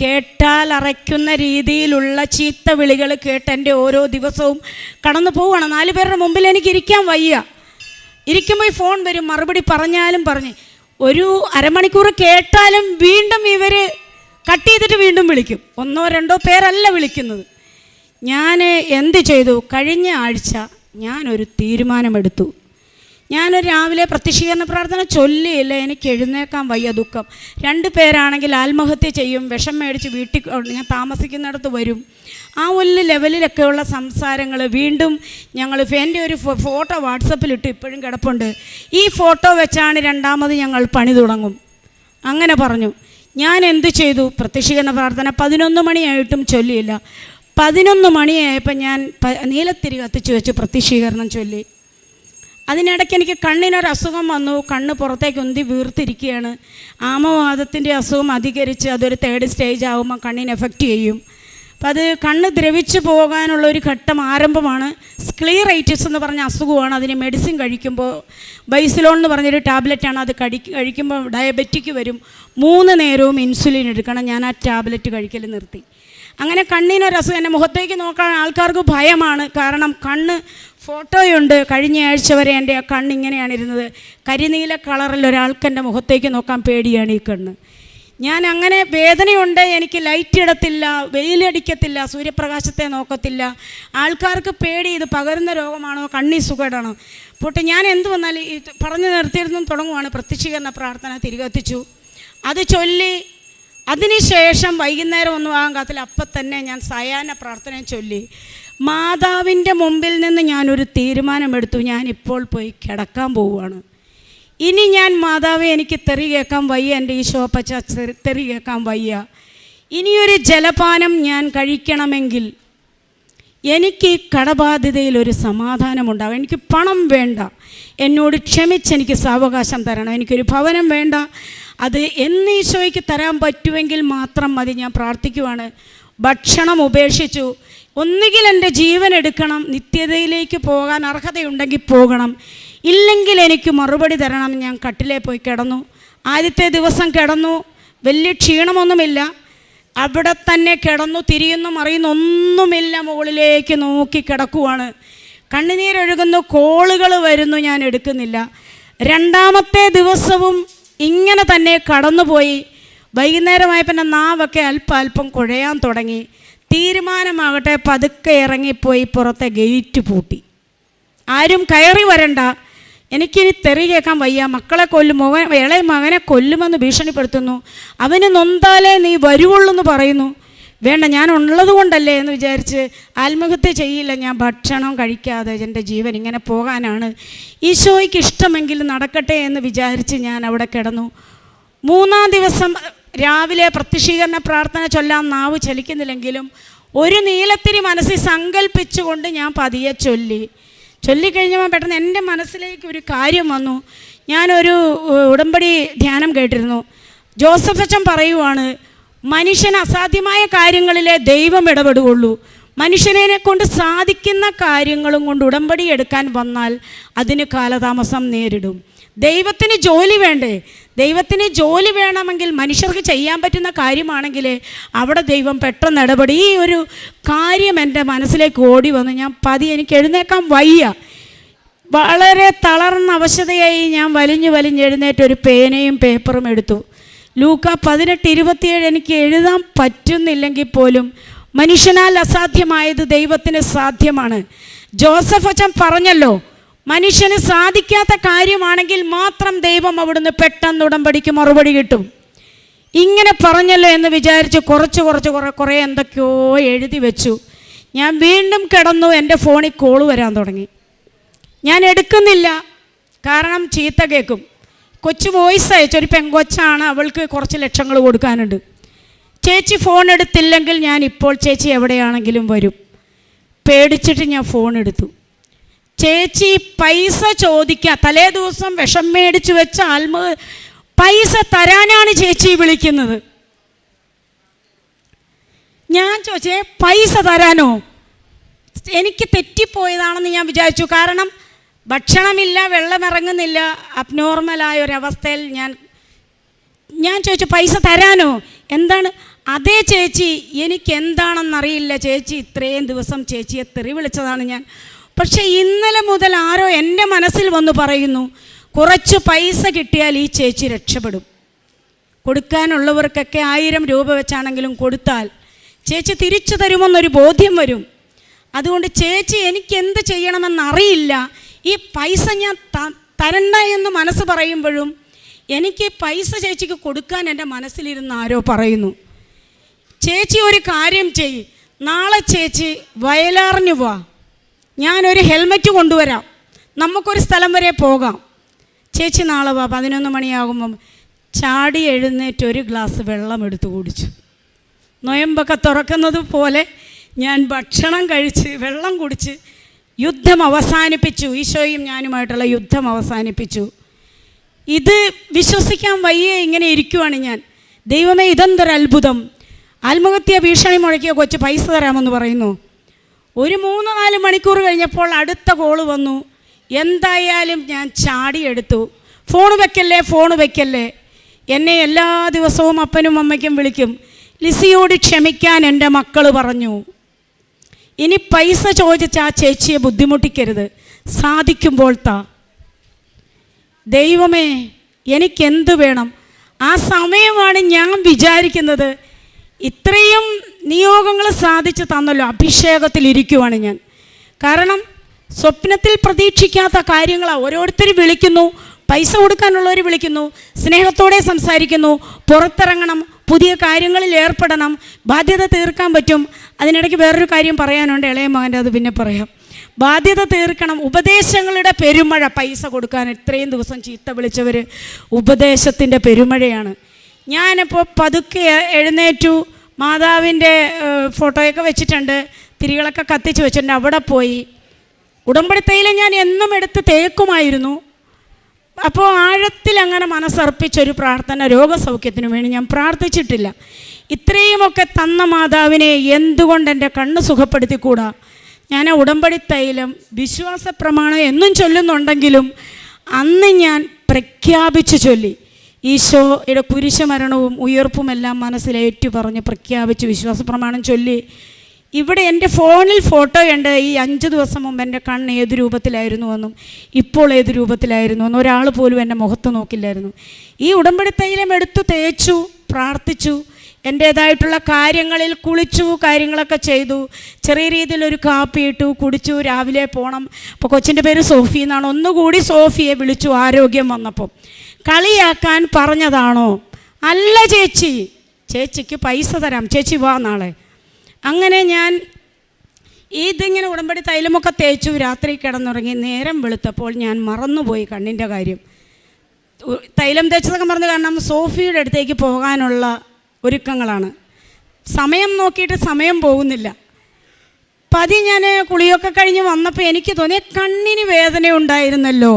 കേട്ടാൽ അറയ്ക്കുന്ന രീതിയിലുള്ള ചീത്ത വിളികൾ കേട്ട് എൻ്റെ ഓരോ ദിവസവും കടന്നു പോവുകയാണ്. 4 പേരുടെ മുമ്പിൽ എനിക്ക് ഇരിക്കാൻ വയ്യ. ഇരിക്കുമ്പോൾ ഈ ഫോൺ വരും, മറുപടി പറഞ്ഞാലും ഒരു അരമണിക്കൂർ കേട്ടാലും വീണ്ടും ഇവർ കട്ട് ചെയ്തിട്ട് വീണ്ടും വിളിക്കും. 1-2 പേരല്ല വിളിക്കുന്നത്. ഞാൻ എന്ത് ചെയ്തു? കഴിഞ്ഞ ആഴ്ച ഞാനൊരു തീരുമാനമെടുത്തു. ഞാനൊരു രാവിലെ പ്രത്യക്ഷീകരണ പ്രാർത്ഥന ചൊല്ലിയില്ല, എനിക്ക് എഴുന്നേക്കാൻ വയ്യ, ദുഃഖം. 2 പേരാണെങ്കിൽ ആത്മഹത്യ ചെയ്യും, വിഷം മേടിച്ച് വീട്ടിൽ ഞാൻ താമസിക്കുന്നിടത്ത് വരും. ആ ഒരു ലെവലിലൊക്കെയുള്ള സംസാരങ്ങൾ. വീണ്ടും ഞങ്ങൾ എൻ്റെ ഒരു ഫോട്ടോ വാട്സപ്പിലിട്ട് ഇപ്പോഴും കിടപ്പുണ്ട്. ഈ ഫോട്ടോ വെച്ചാണ് 2ാമത് ഞങ്ങൾ പണി തുടങ്ങും. അങ്ങനെ പറഞ്ഞു. ഞാൻ എന്ത് ചെയ്തു? പ്രത്യക്ഷീകരണ പ്രാർത്ഥന 11 മണിയായിട്ടും ചൊല്ലിയില്ല. 11 മണിയായപ്പോൾ ഞാൻ നീലത്തിരി കത്തിച്ച് വെച്ച് പ്രത്യക്ഷീകരണം ചൊല്ലി. അതിനിടയ്ക്ക് എനിക്ക് കണ്ണിനൊരസുഖം വന്നു. കണ്ണ് പുറത്തേക്ക് ഉന്തി വീർത്തിരിക്കുകയാണ്. ആമവാദത്തിൻ്റെ അസുഖം അധികരിച്ച് അതൊരു 3rd സ്റ്റേജ് ആകുമ്പോൾ കണ്ണിന് എഫക്റ്റ് ചെയ്യും. അപ്പം അത് കണ്ണ് ദ്രവിച്ച് പോകാനുള്ളൊരു ഘട്ടം ആരംഭമാണ്. സ്ക്ലീറൈറ്റിസ് എന്ന് പറഞ്ഞ അസുഖമാണ്. അതിന് മെഡിസിൻ കഴിക്കുമ്പോൾ ബൈസിലോൺ എന്ന് പറഞ്ഞൊരു ടാബ്ലറ്റാണ്. അത് കഴിക്കുമ്പോൾ ഡയബറ്റിക് വരും. 3 നേരവും ഇൻസുലിൻ എടുക്കണം. ഞാൻ ആ ടാബ്ലറ്റ് കഴിക്കൽ നിർത്തി. അങ്ങനെ കണ്ണിനൊരസുഖം. എൻ്റെ മുഖത്തേക്ക് നോക്കാൻ ആൾക്കാർക്ക് ഭയമാണ്. കാരണം കണ്ണ് ഫോട്ടോയുണ്ട്. കഴിഞ്ഞ ആഴ്ച വരെ എൻ്റെ ആ കണ്ണിങ്ങനെയാണ് ഇരുന്നത്. കരിനീല കളറിൽ ഒരാൾക്ക് എൻ്റെ മുഖത്തേക്ക് നോക്കാൻ പേടിയാണ് ഈ കണ്ണ്. ഞാൻ അങ്ങനെ വേദനയുണ്ട്. എനിക്ക് ലൈറ്റ് ഇടത്തില്ല, വെയിലടിക്കത്തില്ല, സൂര്യപ്രകാശത്തെ നോക്കത്തില്ല. ആൾക്കാർക്ക് പേടി, ഇത് പകരുന്ന രോഗമാണോ, കണ്ണി സുഖേടാണോ. പോട്ടെ, ഞാൻ എന്ത് വന്നാലും ഈ പറഞ്ഞു നിർത്തിയിരുന്നും തുടങ്ങുവാണ്. പ്രത്യക്ഷീകരണ പ്രാർത്ഥന തിരികെത്തിച്ചു. അത് ചൊല്ലി അതിനുശേഷം വൈകുന്നേരം ഒന്നും ആകാൻ കാത്തില്ല. അപ്പം തന്നെ ഞാൻ സായാഹ്ന പ്രാർത്ഥന ചൊല്ലി മാതാവിൻ്റെ മുമ്പിൽ നിന്ന് ഞാനൊരു തീരുമാനമെടുത്തു. ഞാനിപ്പോൾ പോയി കിടക്കാൻ പോവുകയാണ്. ഇനി ഞാൻ മാതാവെ, എനിക്ക് തെറി കേൾക്കാൻ വയ്യ, എൻ്റെ ഈശോപ്പച്ച തെറി കേൾക്കാൻ വയ്യ. ഇനിയൊരു ജലപാനം ഞാൻ കഴിക്കണമെങ്കിൽ എനിക്ക് ഈ കടബാധ്യതയിലൊരു സമാധാനമുണ്ടാകും. എനിക്ക് പണം വേണ്ട, എന്നോട് ക്ഷമിച്ചെനിക്ക് സാവകാശം തരണം. എനിക്കൊരു ഭവനം വേണ്ട, അത് എന്ന് ഈശോയ്ക്ക് തരാൻ പറ്റുമെങ്കിൽ മാത്രം മതി. ഞാൻ പ്രാർത്ഥിക്കുവാണ്. ഭക്ഷണം ഉപേക്ഷിച്ചു. ഒന്നുകിൽ എൻ്റെ ജീവൻ എടുക്കണം, നിത്യതയിലേക്ക് പോകാൻ അർഹതയുണ്ടെങ്കിൽ പോകണം, ഇല്ലെങ്കിൽ എനിക്ക് മറുപടി തരണം. ഞാൻ കട്ടിലേ പോയി കിടന്നു. ആദ്യത്തെ ദിവസം കിടന്നു, വലിയ ക്ഷീണമൊന്നുമില്ല. അവിടെ തന്നെ കിടന്നു, തിരിയുന്നു മറിയുന്നു ഒന്നുമില്ല. മുകളിലേക്ക് നോക്കി കിടക്കുവാണ്. കണ്ണുനീരൊഴുകുന്നു, കോളുകൾ വരുന്നു, ഞാൻ എടുക്കുന്നില്ല. 2ാമത്തെ ദിവസവും ഇങ്ങനെ തന്നെ കടന്നുപോയി. വൈകുന്നേരമായപ്പോൾ എൻ്റെ നാവൊക്കെ അല്പം കുഴയാൻ തുടങ്ങി. തീരുമാനമാകട്ടെ, പതുക്കെ ഇറങ്ങിപ്പോയി പുറത്തെ ഗേറ്റ് പൂട്ടി. ആരും കയറി വരണ്ട, എനിക്കിനി തെറി കേൾക്കാൻ വയ്യ. മക്കളെ കൊല്ലും, ഇളയ മകനെ കൊല്ലുമെന്ന് ഭീഷണിപ്പെടുത്തുന്നു. അവന് നൊന്താലേ നീ വരുവുള്ളൂ എന്ന് പറയുന്നു. വേണ്ട, ഞാൻ ഉള്ളത് കൊണ്ടല്ലേ എന്ന് വിചാരിച്ച് ആത്മഹത്യ ചെയ്യില്ല. ഞാൻ ഭക്ഷണം കഴിക്കാതെ എൻ്റെ ജീവൻ ഇങ്ങനെ പോകാനാണ്. ഈശോയ്ക്ക് ഇഷ്ടമെങ്കിൽ നടക്കട്ടെ എന്ന് വിചാരിച്ച് ഞാൻ അവിടെ കിടന്നു. 3ാം ദിവസം രാവിലെ പ്രത്യക്ഷീകരണ പ്രാർത്ഥന ചൊല്ലാൻ നാവ് ചലിക്കുന്നില്ലെങ്കിലും ഒരു നീലത്തിരി മനസ്സിൽ സങ്കല്പിച്ചുകൊണ്ട് ഞാൻ പതിയെ ചൊല്ലിക്കഴിഞ്ഞപ്പോൾ പെട്ടെന്ന് എൻ്റെ മനസ്സിലേക്ക് ഒരു കാര്യം വന്നു. ഞാനൊരു ഉടമ്പടി ധ്യാനം കേട്ടിരുന്നു. ജോസഫ് അച്ഛൻ പറയുവാണ്, മനുഷ്യന് അസാധ്യമായ കാര്യങ്ങളിലെ ദൈവം ഇടപെടുകയുള്ളൂ. മനുഷ്യനെ കൊണ്ട് സാധിക്കുന്ന കാര്യങ്ങളും കൊണ്ട് ഉടമ്പടി എടുക്കാൻ വന്നാൽ അതിന് കാലതാമസം നേരിടും. ദൈവത്തിന് ജോലി വേണ്ടേ? ദൈവത്തിന് ജോലി വേണമെങ്കിൽ മനുഷ്യർക്ക് ചെയ്യാൻ പറ്റുന്ന കാര്യമാണെങ്കിൽ അവിടെ ദൈവം പെട്ടെന്ന് ഇടപെടി. ഈ ഒരു കാര്യം എൻ്റെ മനസ്സിലേക്ക് ഓടി വന്നു. ഞാൻ എനിക്ക് എഴുന്നേക്കാൻ വയ്യ. വളരെ തളർന്ന അവശതയായി ഞാൻ വലിഞ്ഞെഴുന്നേറ്റ് ഒരു പേനയും പേപ്പറും എടുത്തു. ലൂക്ക 18:27 എനിക്ക് എഴുതാൻ പറ്റുന്നില്ലെങ്കിൽ പോലും മനുഷ്യനാൽ അസാധ്യമായത് ദൈവത്തിന് സാധ്യമാണ്. ജോസഫ് അച്ഛൻ പറഞ്ഞല്ലോ, മനുഷ്യന് സാധിക്കാത്ത കാര്യമാണെങ്കിൽ മാത്രം ദൈവം അവിടുന്ന് പെട്ടെന്ന് ഉടമ്പടിക്ക് മറുപടി കിട്ടും. ഇങ്ങനെ പറഞ്ഞല്ലോ എന്ന് വിചാരിച്ച് കുറേ എന്തൊക്കെയോ എഴുതി വെച്ചു. ഞാൻ വീണ്ടും കിടന്നു. എൻ്റെ ഫോണിൽ കോള് വരാൻ തുടങ്ങി. ഞാൻ എടുക്കുന്നില്ല, കാരണം ചീത്ത കേൾക്കും. കൊച്ചു വോയിസ് അയച്ചു. ഒരു പെങ്കൊച്ചാണ്, അവൾക്ക് കുറച്ച് ലക്ഷങ്ങൾ കൊടുക്കാനുണ്ട്. ചേച്ചി ഫോൺ എടുത്തില്ലെങ്കിൽ ഞാൻ ഇപ്പോൾ ചേച്ചി എവിടെയാണെങ്കിലും വരും. പേടിച്ചിട്ട് ഞാൻ ഫോൺ എടുത്തു. ചേച്ചി പൈസ ചോദിക്കുക, തലേ ദിവസം വിഷം മേടിച്ച് വെച്ച പൈസ തരാനാണ് ചേച്ചി വിളിക്കുന്നത്. ഞാൻ ചോദിച്ചേ, പൈസ തരാനോ? എനിക്ക് തെറ്റിപ്പോയതാണെന്ന് ഞാൻ വിചാരിച്ചു. കാരണം ഭക്ഷണമില്ല, വെള്ളമിറങ്ങുന്നില്ല, അബ്നോർമലായ ഒരവസ്ഥയിൽ ഞാൻ ചോദിച്ചു, പൈസ തരാനോ? എന്താണ്? അതേ ചേച്ചി, എനിക്ക് എന്താണെന്നറിയില്ല ചേച്ചി, ഇത്രയും ദിവസം ചേച്ചിയെ തെറി വിളിച്ചതാണ് ഞാൻ. പക്ഷേ ഇന്നലെ മുതൽ ആരോ എൻ്റെ മനസ്സിൽ വന്ന് പറയുന്നു, കുറച്ച് പൈസ കിട്ടിയാൽ ഈ ചേച്ചി രക്ഷപ്പെടും. കൊടുക്കാനുള്ളവർക്കൊക്കെ 1000 രൂപ വെച്ചാണെങ്കിലും കൊടുത്താൽ ചേച്ചി തിരിച്ചു തരുമെന്നൊരു ബോധ്യം വരും. അതുകൊണ്ട് ചേച്ചി, എനിക്ക് എന്ത് ചെയ്യണമെന്നറിയില്ല, ഈ പൈസ ഞാൻ തരണ്ട എന്ന് മനസ്സ് പറയുമ്പോഴും എനിക്ക് പൈസ ചേച്ചിക്ക് കൊടുക്കാൻ എൻ്റെ മനസ്സിലിരുന്ന് ആരോ പറയുന്നു, ചേച്ചി ഒരു കാര്യം ചെയ്യ്, നാളെ ചേച്ചി വയലാറിന് വാ, ഞാനൊരു ഹെൽമറ്റ് കൊണ്ടുവരാം, നമുക്കൊരു സ്ഥലം വരെ പോകാം, ചേച്ചി നാളെ വാ. 11 മണിയാകുമ്പം ചാടി എഴുന്നേറ്റ് ഒരു ഗ്ലാസ് വെള്ളം എടുത്ത് കുടിച്ചു. നൊയമ്പൊക്കെ തുറക്കുന്നത് പോലെ ഞാൻ ഭക്ഷണം കഴിച്ച് വെള്ളം കുടിച്ച് യുദ്ധം അവസാനിപ്പിച്ചു. ഈശോയും ഞാനുമായിട്ടുള്ള യുദ്ധം അവസാനിപ്പിച്ചു. ഇത് വിശ്വസിക്കാൻ വയ്യേ, ഇങ്ങനെ ഇരിക്കുവാണ് ഞാൻ. ദൈവമേ, ഇതെന്തൊരു അത്ഭുതം! ആത്മഹത്യ ഭീഷണി മുഴക്കിയ കൊച്ച് പൈസ തരാമെന്ന് പറയുന്നു. ഒരു 3-4 മണിക്കൂർ കഴിഞ്ഞപ്പോൾ അടുത്ത കോള് വന്നു. എന്തായാലും ഞാൻ ചാടിയെടുത്തു. ഫോൺ വെക്കല്ലേ. എന്നെ എല്ലാ ദിവസവും അപ്പനും അമ്മയ്ക്കും വിളിക്കും. ലിസിയോട് ക്ഷമിക്കാൻ എൻ്റെ മക്കൾ പറഞ്ഞു. ഇനി പൈസ ചോദിച്ച ആ ചേച്ചിയെ ബുദ്ധിമുട്ടിക്കരുത്, സാധിക്കുമ്പോൾ താ. ദൈവമേ, എനിക്കെന്ത് വേണം? ആ സമയമാണ് ഞാൻ വിചാരിക്കുന്നത്, ഇത്രയും നിയോഗങ്ങൾ സാധിച്ചു തന്നല്ലോ, അഭിഷേകത്തിലിരിക്കുവാണ് ഞാൻ. കാരണം സ്വപ്നത്തിൽ പ്രതീക്ഷിക്കാത്ത കാര്യങ്ങളാണ്. ഓരോരുത്തരും വിളിക്കുന്നു, പൈസ കൊടുക്കാനുള്ളവർ വിളിക്കുന്നു, സ്നേഹത്തോടെ സംസാരിക്കുന്നു, പുറത്തിറങ്ങണം, പുതിയ കാര്യങ്ങളിൽ ഏർപ്പെടണം, ബാധ്യത തീർക്കാൻ പറ്റും. അതിനിടയ്ക്ക് വേറൊരു കാര്യം പറയാനുണ്ട്, ഇളയ മകൻ്റെ, അത് പിന്നെ പറയാം. ബാധ്യത തീർക്കണം, ഉപദേശങ്ങളുടെ പെരുമഴ. പൈസ കൊടുക്കാൻ ഇത്രയും ദിവസം ചീത്ത വിളിച്ചവർ ഉപദേശത്തിൻ്റെ പെരുമഴയാണ്. ഞാനിപ്പോൾ പതുക്കെ എഴുന്നേറ്റു, മാതാവിൻ്റെ ഫോട്ടോയൊക്കെ വെച്ചിട്ടുണ്ട്, തിരികളൊക്കെ കത്തിച്ച് വെച്ചിട്ടുണ്ട്. അവിടെ പോയി ഉടമ്പടി തൈലം ഞാൻ എന്നും എടുത്ത് തേക്കുമായിരുന്നു. അപ്പോൾ ആഴത്തിൽ അങ്ങനെ മനസ്സർപ്പിച്ചൊരു പ്രാർത്ഥന രോഗസൗഖ്യത്തിന് വേണ്ടി ഞാൻ പ്രാർത്ഥിച്ചിട്ടില്ല. ഇത്രയുമൊക്കെ തന്ന മാതാവിനെ എന്തുകൊണ്ട് എൻ്റെ കണ്ണ് സുഖപ്പെടുത്തിക്കൂടാ? ഞാൻ ഉടമ്പടി തൈലം വിശ്വാസ പ്രമാണം എന്നും ചൊല്ലുന്നുണ്ടെങ്കിലും അന്ന് ഞാൻ പ്രഖ്യാപിച്ചു ചൊല്ലി. ഈശോയുടെ കുരിശുമരണവും ഉയർപ്പുമെല്ലാം മനസ്സിലേറ്റു പറഞ്ഞ് പ്രഖ്യാപിച്ച് വിശ്വാസ പ്രമാണം ചൊല്ലി. ഇവിടെ എൻ്റെ ഫോണിൽ ഫോട്ടോയുണ്ട്. ഈ 5 ദിവസം മുമ്പ് എൻ്റെ കണ്ണ് ഏത് രൂപത്തിലായിരുന്നു എന്നും ഇപ്പോൾ ഏത് രൂപത്തിലായിരുന്നു എന്നും ഒരാൾ പോലും എൻ്റെ മുഖത്ത് നോക്കില്ലായിരുന്നു. ഈ ഉടമ്പടി തൈലം എടുത്തു തേച്ചു, പ്രാർത്ഥിച്ചു, എൻ്റേതായിട്ടുള്ള കാര്യങ്ങളിൽ കുളിച്ചു, കാര്യങ്ങളൊക്കെ ചെയ്തു. ചെറിയ രീതിയിലൊരു കാപ്പി ഇട്ടു, കുടിച്ചു. രാവിലെ പോകണം. അപ്പോൾ കൊച്ചിൻ്റെ പേര് സോഫി എന്നാണ്. ഒന്നുകൂടി സോഫിയെ വിളിച്ചു ആരോഗ്യം വന്നപ്പോൾ. കളിയാക്കാൻ പറഞ്ഞതാണോ? അല്ല ചേച്ചി, ചേച്ചിക്ക് പൈസ തരാം, ചേച്ചി വാ നാളെ. അങ്ങനെ ഞാൻ ഇതിങ്ങനെ ഉടമ്പടി തൈലമൊക്കെ തേച്ചു. രാത്രി കിടന്നുറങ്ങി. നേരം വെളുത്തപ്പോൾ ഞാൻ മറന്നുപോയി കണ്ണിൻ്റെ കാര്യം. തൈലം തേച്ചതൊക്കെ മറന്നു. കാരണം സോഫിയുടെ അടുത്തേക്ക് പോകാനുള്ള ഒരുക്കങ്ങളാണ്. സമയം നോക്കിയിട്ട് സമയം പോകുന്നില്ല. ഞാൻ കുളിയൊക്കെ കഴിഞ്ഞ് വന്നപ്പോൾ എനിക്ക് തോന്നി കണ്ണിന് വേദന ഉണ്ടായിരുന്നല്ലോ.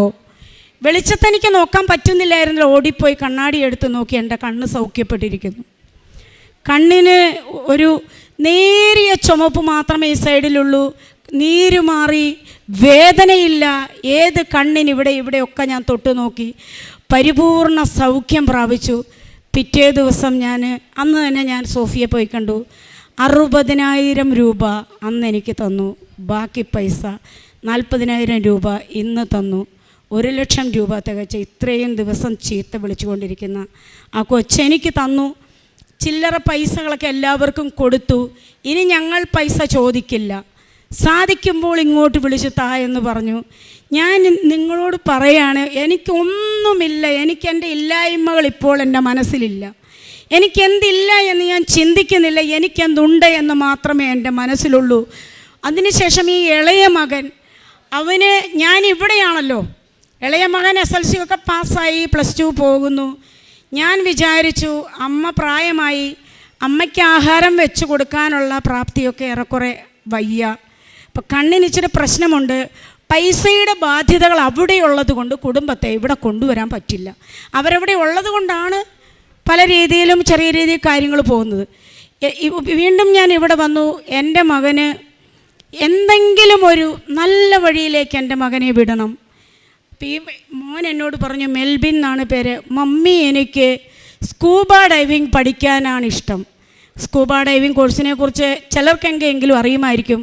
വെളിച്ചത്തെനിക്ക് നോക്കാൻ പറ്റുന്നില്ലായിരുന്നല്ലോ. ഓടിപ്പോയി കണ്ണാടി എടുത്ത് നോക്കി, എൻ്റെ കണ്ണ് സൗഖ്യപ്പെട്ടിരിക്കുന്നു. കണ്ണിന് ഒരു നേരിയ ചുമപ്പ് മാത്രമേ ഈ സൈഡിലുള്ളൂ. നീര് മാറി, വേദനയില്ല. ഏത് കണ്ണിന് ഇവിടെയൊക്കെ ഞാൻ തൊട്ട് നോക്കി. പരിപൂർണ സൗഖ്യം പ്രാപിച്ചു. പിറ്റേ ദിവസം അന്ന് തന്നെ ഞാൻ സോഫിയെ പോയി കണ്ടു. 60,000 രൂപ അന്ന് എനിക്ക് തന്നു. ബാക്കി പൈസ 40,000 രൂപ ഇന്ന് തന്നു. 1,00,000 രൂപ തികച്ച് ഇത്രയും ദിവസം ചീത്ത വിളിച്ചുകൊണ്ടിരിക്കുന്ന ആ കൊച്ചെനിക്ക് തന്നു. ചില്ലറ പൈസകളൊക്കെ എല്ലാവർക്കും കൊടുത്തു. ഇനി ഞങ്ങൾ പൈസ ചോദിക്കില്ല, സാധിക്കുമ്പോൾ ഇങ്ങോട്ട് വിളിച്ച് താ എന്ന് പറഞ്ഞു. ഞാൻ നിങ്ങളോട് പറയാണ്, എനിക്കൊന്നുമില്ല. എനിക്കെൻ്റെ ഇല്ലായ്മകൾ ഇപ്പോൾ എൻ്റെ മനസ്സിലില്ല. എനിക്കെന്തില്ല എന്ന് ഞാൻ ചിന്തിക്കുന്നില്ല. എനിക്കെന്തുണ്ട് എന്ന് മാത്രമേ എൻ്റെ മനസ്സിലുള്ളൂ. അതിനുശേഷം ഈ ഇളയ മകൻ, ഞാൻ ഇവിടെയാണല്ലോ. ഇളയ മകൻ SLC ഒക്കെ പാസ്സായി, +2 പോകുന്നു. ഞാൻ വിചാരിച്ചു അമ്മ പ്രായമായി, അമ്മയ്ക്ക് ആഹാരം വെച്ച് കൊടുക്കാനുള്ള പ്രാപ്തിയൊക്കെ ഏറെക്കുറെ വയ്യ. അപ്പം കണ്ണിന് ഇച്ചിരി പ്രശ്നമുണ്ട്. പൈസയുടെ ബാധ്യതകൾ അവിടെയുള്ളത് കൊണ്ട് കുടുംബത്തെ ഇവിടെ കൊണ്ടുവരാൻ പറ്റില്ല. അവരവിടെ ഉള്ളത് കൊണ്ടാണ് പല രീതിയിലും ചെറിയ രീതിയിൽ കാര്യങ്ങൾ പോകുന്നത്. വീണ്ടും ഞാൻ ഇവിടെ വന്നു. എൻ്റെ മകന് എന്തെങ്കിലും ഒരു നല്ല വഴിയിലേക്ക് എൻ്റെ മകനെ വിടണം. ഈ മോൻ എന്നോട് പറഞ്ഞു, മെൽബിൻ എന്നാണ് പേര്, മമ്മി എനിക്ക് സ്കൂബ ഡൈവിങ് പഠിക്കാനാണ് ഇഷ്ടം. സ്കൂബ ഡൈവിങ് കോഴ്സിനെ കുറിച്ച് ചിലർക്കെങ്കിലും അറിയുമായിരിക്കും.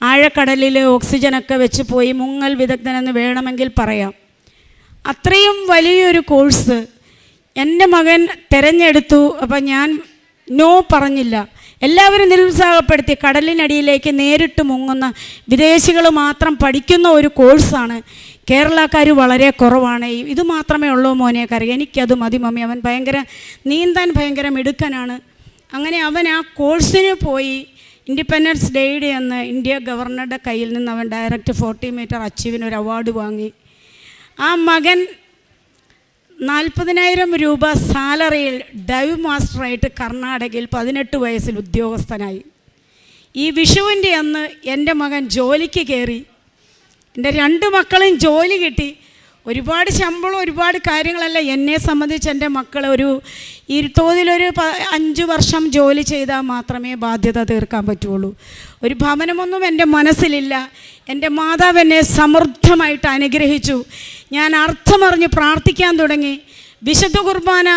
ആഴക്കടലിൽ ഓക്സിജനൊക്കെ വെച്ച് പോയി മുങ്ങൽ വിദഗ്ധനെന്ന് വേണമെങ്കിൽ പറയാം. അത്രയും വലിയൊരു കോഴ്സ് എൻ്റെ മകൻ തിരഞ്ഞെടുത്തു. അപ്പം ഞാൻ നോ പറഞ്ഞില്ല. എല്ലാവരും നിരുത്സാഹപ്പെടുത്തി. കടലിനടിയിലേക്ക് നേരിട്ട് മുങ്ങുന്ന വിദേശികൾ മാത്രം പഠിക്കുന്ന ഒരു കോഴ്സാണ്. കേരളക്കാർ വളരെ കുറവാണ്. ഇത് മാത്രമേ ഉള്ളൂ മോനെ കരയുക, എനിക്കത് മതി മമ്മി. അവൻ നീന്താൻ ഭയങ്കര മിടുക്കനാണ്. അങ്ങനെ അവൻ ആ കോഴ്സിന് പോയി. ഇൻഡിപെൻഡൻസ് ഡേയുടെ അന്ന് ഇന്ത്യ ഗവർണറുടെ കയ്യിൽ നിന്ന് അവൻ ഡയറക്റ്റ് 40 മീറ്റർ അച്ചീവിന് ഒരു അവാർഡ് വാങ്ങി. ആ മകൻ 40,000 രൂപ സാലറിയിൽ ഡൈവ് മാസ്റ്ററായിട്ട് കർണാടകയിൽ 18 വയസ്സിൽ ഉദ്യോഗസ്ഥനായി. ഈ വിഷുവിൻ്റെ അന്ന് എൻ്റെ മകൻ ജോലിക്ക് കയറി. എൻ്റെ 2 മക്കളും ജോലി കിട്ടി. ഒരുപാട് ശമ്പളം, ഒരുപാട് കാര്യങ്ങളല്ല. എന്നെ സംബന്ധിച്ച് എൻ്റെ മക്കൾ ഈ തോതിലൊരു 5 വർഷം ജോലി ചെയ്താൽ മാത്രമേ ബാധ്യത തീർക്കാൻ പറ്റുള്ളൂ. ഒരു ഭവനമൊന്നും എൻ്റെ മനസ്സിലില്ല. എൻ്റെ മാതാവ് എന്നെ സമൃദ്ധമായിട്ട് അനുഗ്രഹിച്ചു. ഞാൻ അർത്ഥമറിഞ്ഞ് പ്രാർത്ഥിക്കാൻ തുടങ്ങി. വിശുദ്ധ കുർബാന,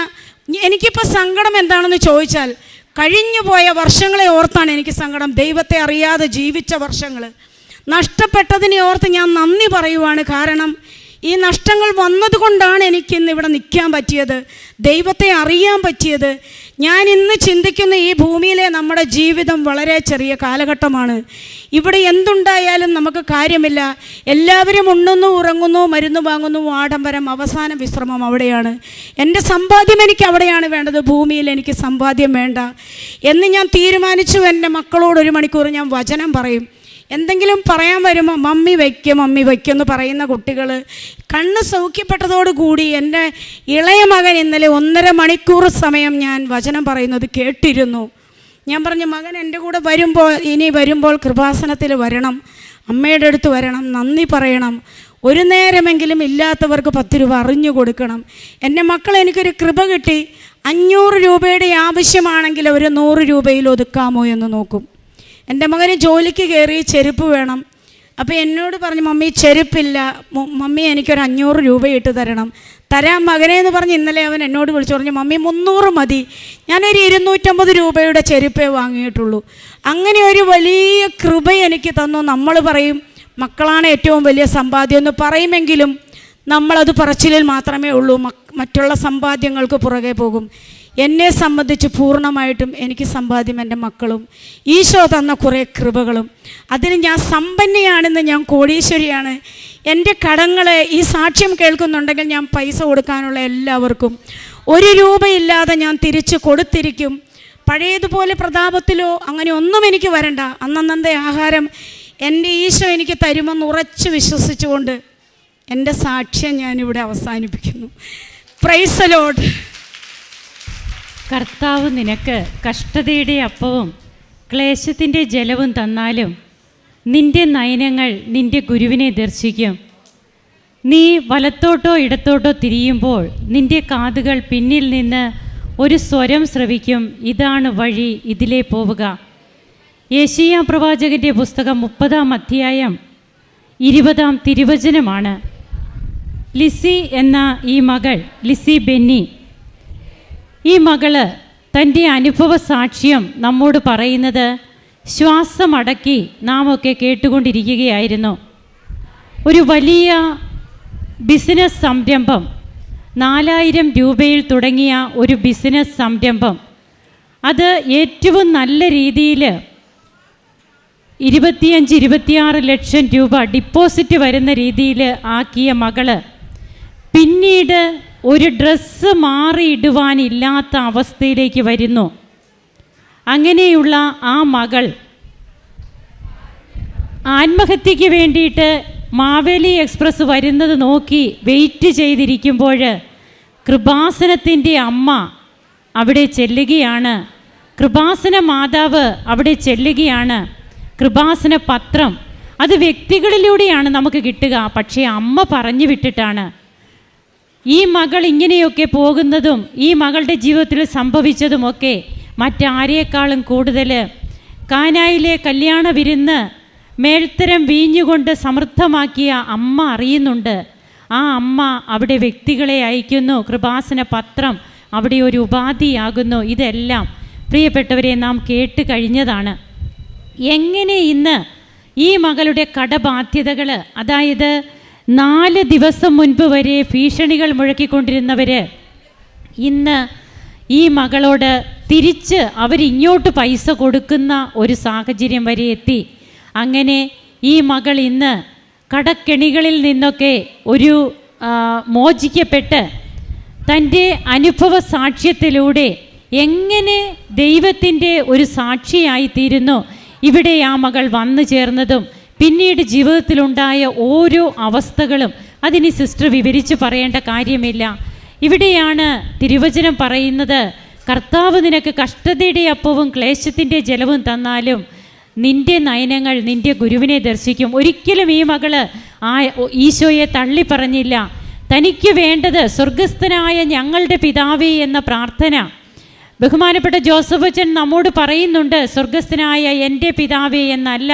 എനിക്കിപ്പോൾ സങ്കടം എന്താണെന്ന് ചോദിച്ചാൽ, കഴിഞ്ഞു പോയ വർഷങ്ങളെ ഓർത്താണ് എനിക്ക് സങ്കടം. ദൈവത്തെ അറിയാതെ ജീവിച്ച വർഷങ്ങൾ നഷ്ടപ്പെട്ടതിനെ ഓർത്ത് ഞാൻ നന്ദി പറയുവാണ്. കാരണം ഈ നഷ്ടങ്ങൾ വന്നതുകൊണ്ടാണ് എനിക്കിന്ന് ഇവിടെ നിൽക്കാൻ പറ്റിയത്, ദൈവത്തെ അറിയാൻ പറ്റിയത്. ഞാൻ ഇന്ന് ചിന്തിക്കുന്ന ഈ ഭൂമിയിലെ നമ്മുടെ ജീവിതം വളരെ ചെറിയ കാലഘട്ടമാണ്. ഇവിടെ എന്തുണ്ടായാലും നമുക്ക് കാര്യമില്ല. എല്ലാവരും ഉണ്ണുന്നു, ഉറങ്ങുന്നു, മരുന്ന് വാങ്ങുന്നു, ആഡംബരം, അവസാന വിശ്രമം അവിടെയാണ്. എൻ്റെ സമ്പാദ്യം എനിക്ക് അവിടെയാണ് വേണ്ടത്, ഭൂമിയിൽ എനിക്ക് സമ്പാദ്യം വേണ്ട എന്ന് ഞാൻ തീരുമാനിച്ചു. എൻ്റെ മക്കളോട് 1 മണിക്കൂർ ഞാൻ വചനം പറയും. എന്തെങ്കിലും പറയാൻ വരുമ്പോൾ മമ്മി വയ്ക്കുമെന്ന് പറയുന്ന കുട്ടികൾ കണ്ണ് സൗഖ്യപ്പെട്ടതോടുകൂടി എൻ്റെ ഇളയ മകൻ ഇന്നലെ 1.5 മണിക്കൂർ സമയം ഞാൻ വചനം പറയുന്നത് കേട്ടിരുന്നു. ഞാൻ പറഞ്ഞു, മകൻ എൻ്റെ കൂടെ വരുമ്പോൾ കൃപാസനത്തിൽ വരണം, അമ്മയുടെ അടുത്ത് വരണം, നന്ദി പറയണം, ഒരു നേരമെങ്കിലും ഇല്ലാത്തവർക്ക് 10 രൂപ അറിഞ്ഞു കൊടുക്കണം. എൻ്റെ മക്കൾ എനിക്കൊരു കൃപ കിട്ടി. 500 രൂപയുടെ ആവശ്യമാണെങ്കിൽ ഒരു 100 രൂപയിൽ ഒതുക്കാമോ എന്ന് നോക്കും. എൻ്റെ മകന് ജോലിക്ക് കയറി, ചെരുപ്പ് വേണം. അപ്പോൾ എന്നോട് പറഞ്ഞു, മമ്മി ചെരുപ്പില്ല, മമ്മി എനിക്കൊരു 500 രൂപ ഇട്ട് തരാം മകനെ എന്ന് പറഞ്ഞ് ഇന്നലെ അവൻ എന്നോട് വിളിച്ചു പറഞ്ഞു, മമ്മി 300 മതി. ഞാനൊരു 250 രൂപയുടെ ചെരുപ്പേ വാങ്ങിയിട്ടുള്ളൂ. അങ്ങനെ ഒരു വലിയ കൃപ എനിക്ക് തന്നു. നമ്മൾ പറയും മക്കളാണ് ഏറ്റവും വലിയ സമ്പാദ്യം എന്ന് പറയുമെങ്കിലും നമ്മളത് പറച്ചിലിൽ മാത്രമേ ഉള്ളൂ. മറ്റുള്ള സമ്പാദ്യങ്ങൾക്ക് പുറകെ പോകും. എന്നെ സംബന്ധിച്ച് പൂർണ്ണമായിട്ടും എനിക്ക് സമ്പാദ്യം എൻ്റെ മക്കളും ഈശോ തന്ന കുറേ കൃപകളും. അതിന് ഞാൻ സമ്പന്നയാണെന്ന്, ഞാൻ കോടീശ്വരിയാണ്. എൻ്റെ കടങ്ങളെ ഈ സാക്ഷ്യം കേൾക്കുന്നുണ്ടെങ്കിൽ ഞാൻ പൈസ കൊടുക്കാനുള്ള എല്ലാവർക്കും 1 രൂപയില്ലാതെ ഞാൻ തിരിച്ച് കൊടുത്തിരിക്കും. പഴയതുപോലെ പ്രതാപത്തിലോ അങ്ങനെ ഒന്നും എനിക്ക് വരണ്ട. അന്നന്നത്തെ ആഹാരം എൻ്റെ ഈശോ എനിക്ക് തരുമെന്ന് ഉറച്ച് വിശ്വസിച്ചുകൊണ്ട് എൻ്റെ സാക്ഷ്യം ഞാനിവിടെ അവസാനിപ്പിക്കുന്നു. Praise the Lord. കർത്താവ് നിനക്ക് കഷ്ടതയുടെ അപ്പവും ക്ലേശത്തിൻ്റെ ജലവും തന്നാലും നിൻ്റെ നയനങ്ങൾ നിൻ്റെ ഗുരുവിനെ ദർശിക്കും. നീ വലത്തോട്ടോ ഇടത്തോട്ടോ തിരിയുമ്പോൾ നിൻ്റെ കാതുകൾ പിന്നിൽ നിന്ന് ഒരു സ്വരം ശ്രവിക്കും, ഇതാണ് വഴി, ഇതിലേ പോവുക. യെശയ്യാ പ്രവാചകൻ്റെ പുസ്തകം 30-ാം അധ്യായം 20-ാം തിരുവചനമാണ്. ലിസി എന്ന ഈ മകൾ, ലിസി ബെന്നി, ഈ മകള് തൻ്റെ അനുഭവ സാക്ഷ്യം നമ്മോട് പറയുന്നത് ശ്വാസമടക്കി നാം ഒക്കെ കേട്ടുകൊണ്ടിരിക്കുകയായിരുന്നു. ഒരു വലിയ ബിസിനസ് സംരംഭം, 4000 രൂപയിൽ തുടങ്ങിയ ഒരു ബിസിനസ് സംരംഭം, അത് ഏറ്റവും നല്ല രീതിയിൽ 25-26 ലക്ഷം രൂപ ഡിപ്പോസിറ്റ് വരുന്ന രീതിയിൽ ആക്കിയ മകള് പിന്നീട് ഒരു ഡ്രസ്സ് മാറിയിടുവാനില്ലാത്ത അവസ്ഥയിലേക്ക് വരുന്നു. അങ്ങനെയുള്ള ആ മകൾ ആത്മഹത്യക്ക് വേണ്ടിയിട്ട് മാവേലി എക്സ്പ്രസ് വരുന്നത് നോക്കി വെയിറ്റ് ചെയ്തിരിക്കുമ്പോൾ കൃപാസനത്തിൻ്റെ അമ്മ അവിടെ ചെല്ലുകയാണ്, കൃപാസന മാതാവ് അവിടെ ചെല്ലുകയാണ്. കൃപാസന പത്രം അത് വ്യക്തികളിലൂടെയാണ് നമുക്ക് കിട്ടുക, പക്ഷേ അമ്മ പറഞ്ഞു വിട്ടിട്ടാണ്. ഈ മകൾ ഇങ്ങനെയൊക്കെ പോകുന്നതും ഈ മകളുടെ ജീവിതത്തിൽ സംഭവിച്ചതുമൊക്കെ മറ്റാരേക്കാളും കൂടുതൽ കാനായിലെ കല്യാണ വിരുന്ന് മേൽത്തരം വീഞ്ഞുകൊണ്ട് സമൃദ്ധമാക്കിയ അമ്മ അറിയുന്നുണ്ട്. ആ അമ്മ അവിടെ വ്യക്തികളെ അയക്കുന്നു, കൃപാസന പത്രം അവിടെ ഒരു ഉപാധിയാകുന്നു. ഇതെല്ലാം പ്രിയപ്പെട്ടവരെ നാം കേട്ട് കഴിഞ്ഞതാണ്. എങ്ങനെ ഇന്ന് ഈ മകളുടെ കടബാധ്യതകൾ, അതായത് 4 ദിവസം മുൻപ് വരെ ഭീഷണികൾ മുഴക്കിക്കൊണ്ടിരുന്നവർ ഇന്ന് ഈ മകളോട് തിരിച്ച് അവരിങ്ങോട്ട് പൈസ കൊടുക്കുന്ന ഒരു സാഹചര്യം വരെ എത്തി. അങ്ങനെ ഈ മകൾ ഇന്ന് കടക്കെണികളിൽ നിന്നൊക്കെ മോചിക്കപ്പെട്ട് തൻ്റെ അനുഭവ സാക്ഷ്യത്തിലൂടെ എങ്ങനെ ദൈവത്തിൻ്റെ ഒരു സാക്ഷിയായിത്തീരുന്നു ഇവിടെ ആ മകൾ വന്നു ചേർന്നതും പിന്നീട് ജീവിതത്തിലുണ്ടായ ഓരോ അവസ്ഥകളും അതിന് സിസ്റ്റർ വിവരിച്ച് പറയേണ്ട കാര്യമില്ല. ഇവിടെയാണ് തിരുവചനം പറയുന്നത്, കർത്താവ് നിനക്ക് കഷ്ടതയുടെ അപ്പവും ക്ലേശത്തിൻ്റെ ജലവും തന്നാലും നിൻ്റെ നയനങ്ങൾ നിൻ്റെ ഗുരുവിനെ ദർശിക്കും. ഒരിക്കലും ഈ മകള് ഈശോയെ തള്ളി പറഞ്ഞില്ല. തനിക്ക് വേണ്ടത് സ്വർഗസ്ഥനായ ഞങ്ങളുടെ പിതാവേ എന്ന പ്രാർത്ഥന. ബഹുമാനപ്പെട്ട ജോസഫ് അച്ഛൻ നമ്മോട് പറയുന്നുണ്ട്, സ്വർഗസ്ഥനായ എൻ്റെ പിതാവേ എന്നല്ല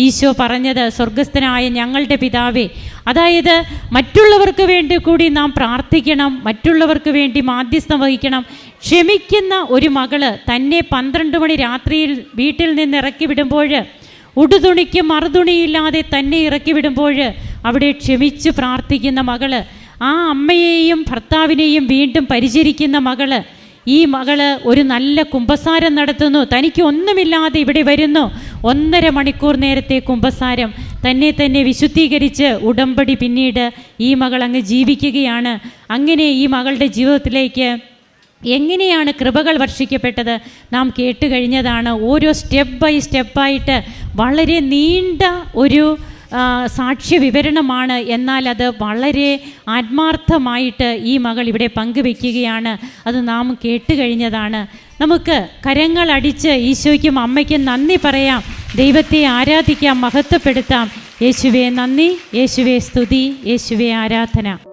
ഈശോ പറഞ്ഞത്, സ്വർഗസ്ഥനായ ഞങ്ങളുടെ പിതാവേ. അതായത് മറ്റുള്ളവർക്ക് വേണ്ടി കൂടി നാം പ്രാർത്ഥിക്കണം, മറ്റുള്ളവർക്ക് വേണ്ടി മാധ്യസ്ഥം വഹിക്കണം. ക്ഷമിക്കുന്ന ഒരു മകള് തന്നെ 12 മണി രാത്രിയിൽ വീട്ടിൽ നിന്ന് ഇറക്കി വിടുമ്പോൾ, ഉടുതുണിക്ക് മറുതുണിയില്ലാതെ തന്നെ ഇറക്കി വിടുമ്പോൾ അവിടെ ക്ഷമിച്ച് പ്രാർത്ഥിക്കുന്ന മകള്, ആ അമ്മയെയും ഭർത്താവിനെയും വീണ്ടും പരിചരിക്കുന്ന മകള്, ഈ മകള് ഒരു നല്ല കുമ്പസാരം നടത്തുന്നു. തനിക്ക് ഒന്നുമില്ലാതെ ഇവിടെ വരുന്നു. 1.5 മണിക്കൂർ നേരത്തെ കുമ്പസാരം, തന്നെ വിശുദ്ധീകരിച്ച് ഉടമ്പടി പിന്നീട് ഈ മകൾ അങ്ങ് ജീവിക്കുകയാണ്. അങ്ങനെ ഈ മകളുടെ ജീവിതത്തിലേക്ക് എങ്ങനെയാണ് കൃപകൾ വർഷിക്കപ്പെട്ടത് നാം കേട്ട് കഴിഞ്ഞതാണ്. ഓരോ സ്റ്റെപ്പ് ബൈ സ്റ്റെപ്പായിട്ട് വളരെ നീണ്ട ഒരു സാക്ഷ്യ വിവരണമാണ്. എന്നാൽ അത് വളരെ ആത്മാർത്ഥമായിട്ട് ഈ മകൾ ഇവിടെ പങ്കുവെക്കുകയാണ്. അത് നാം കേട്ട് കഴിഞ്ഞതാണ്. നമുക്ക് കരങ്ങളടിച്ച് ഈശോയ്ക്കും അമ്മയ്ക്കും നന്ദി പറയാം, ദൈവത്തെ ആരാധിക്കാം, മഹത്വപ്പെടുത്താം. യേശുവേ നന്ദി, യേശുവേ സ്തുതി, യേശുവേ ആരാധന.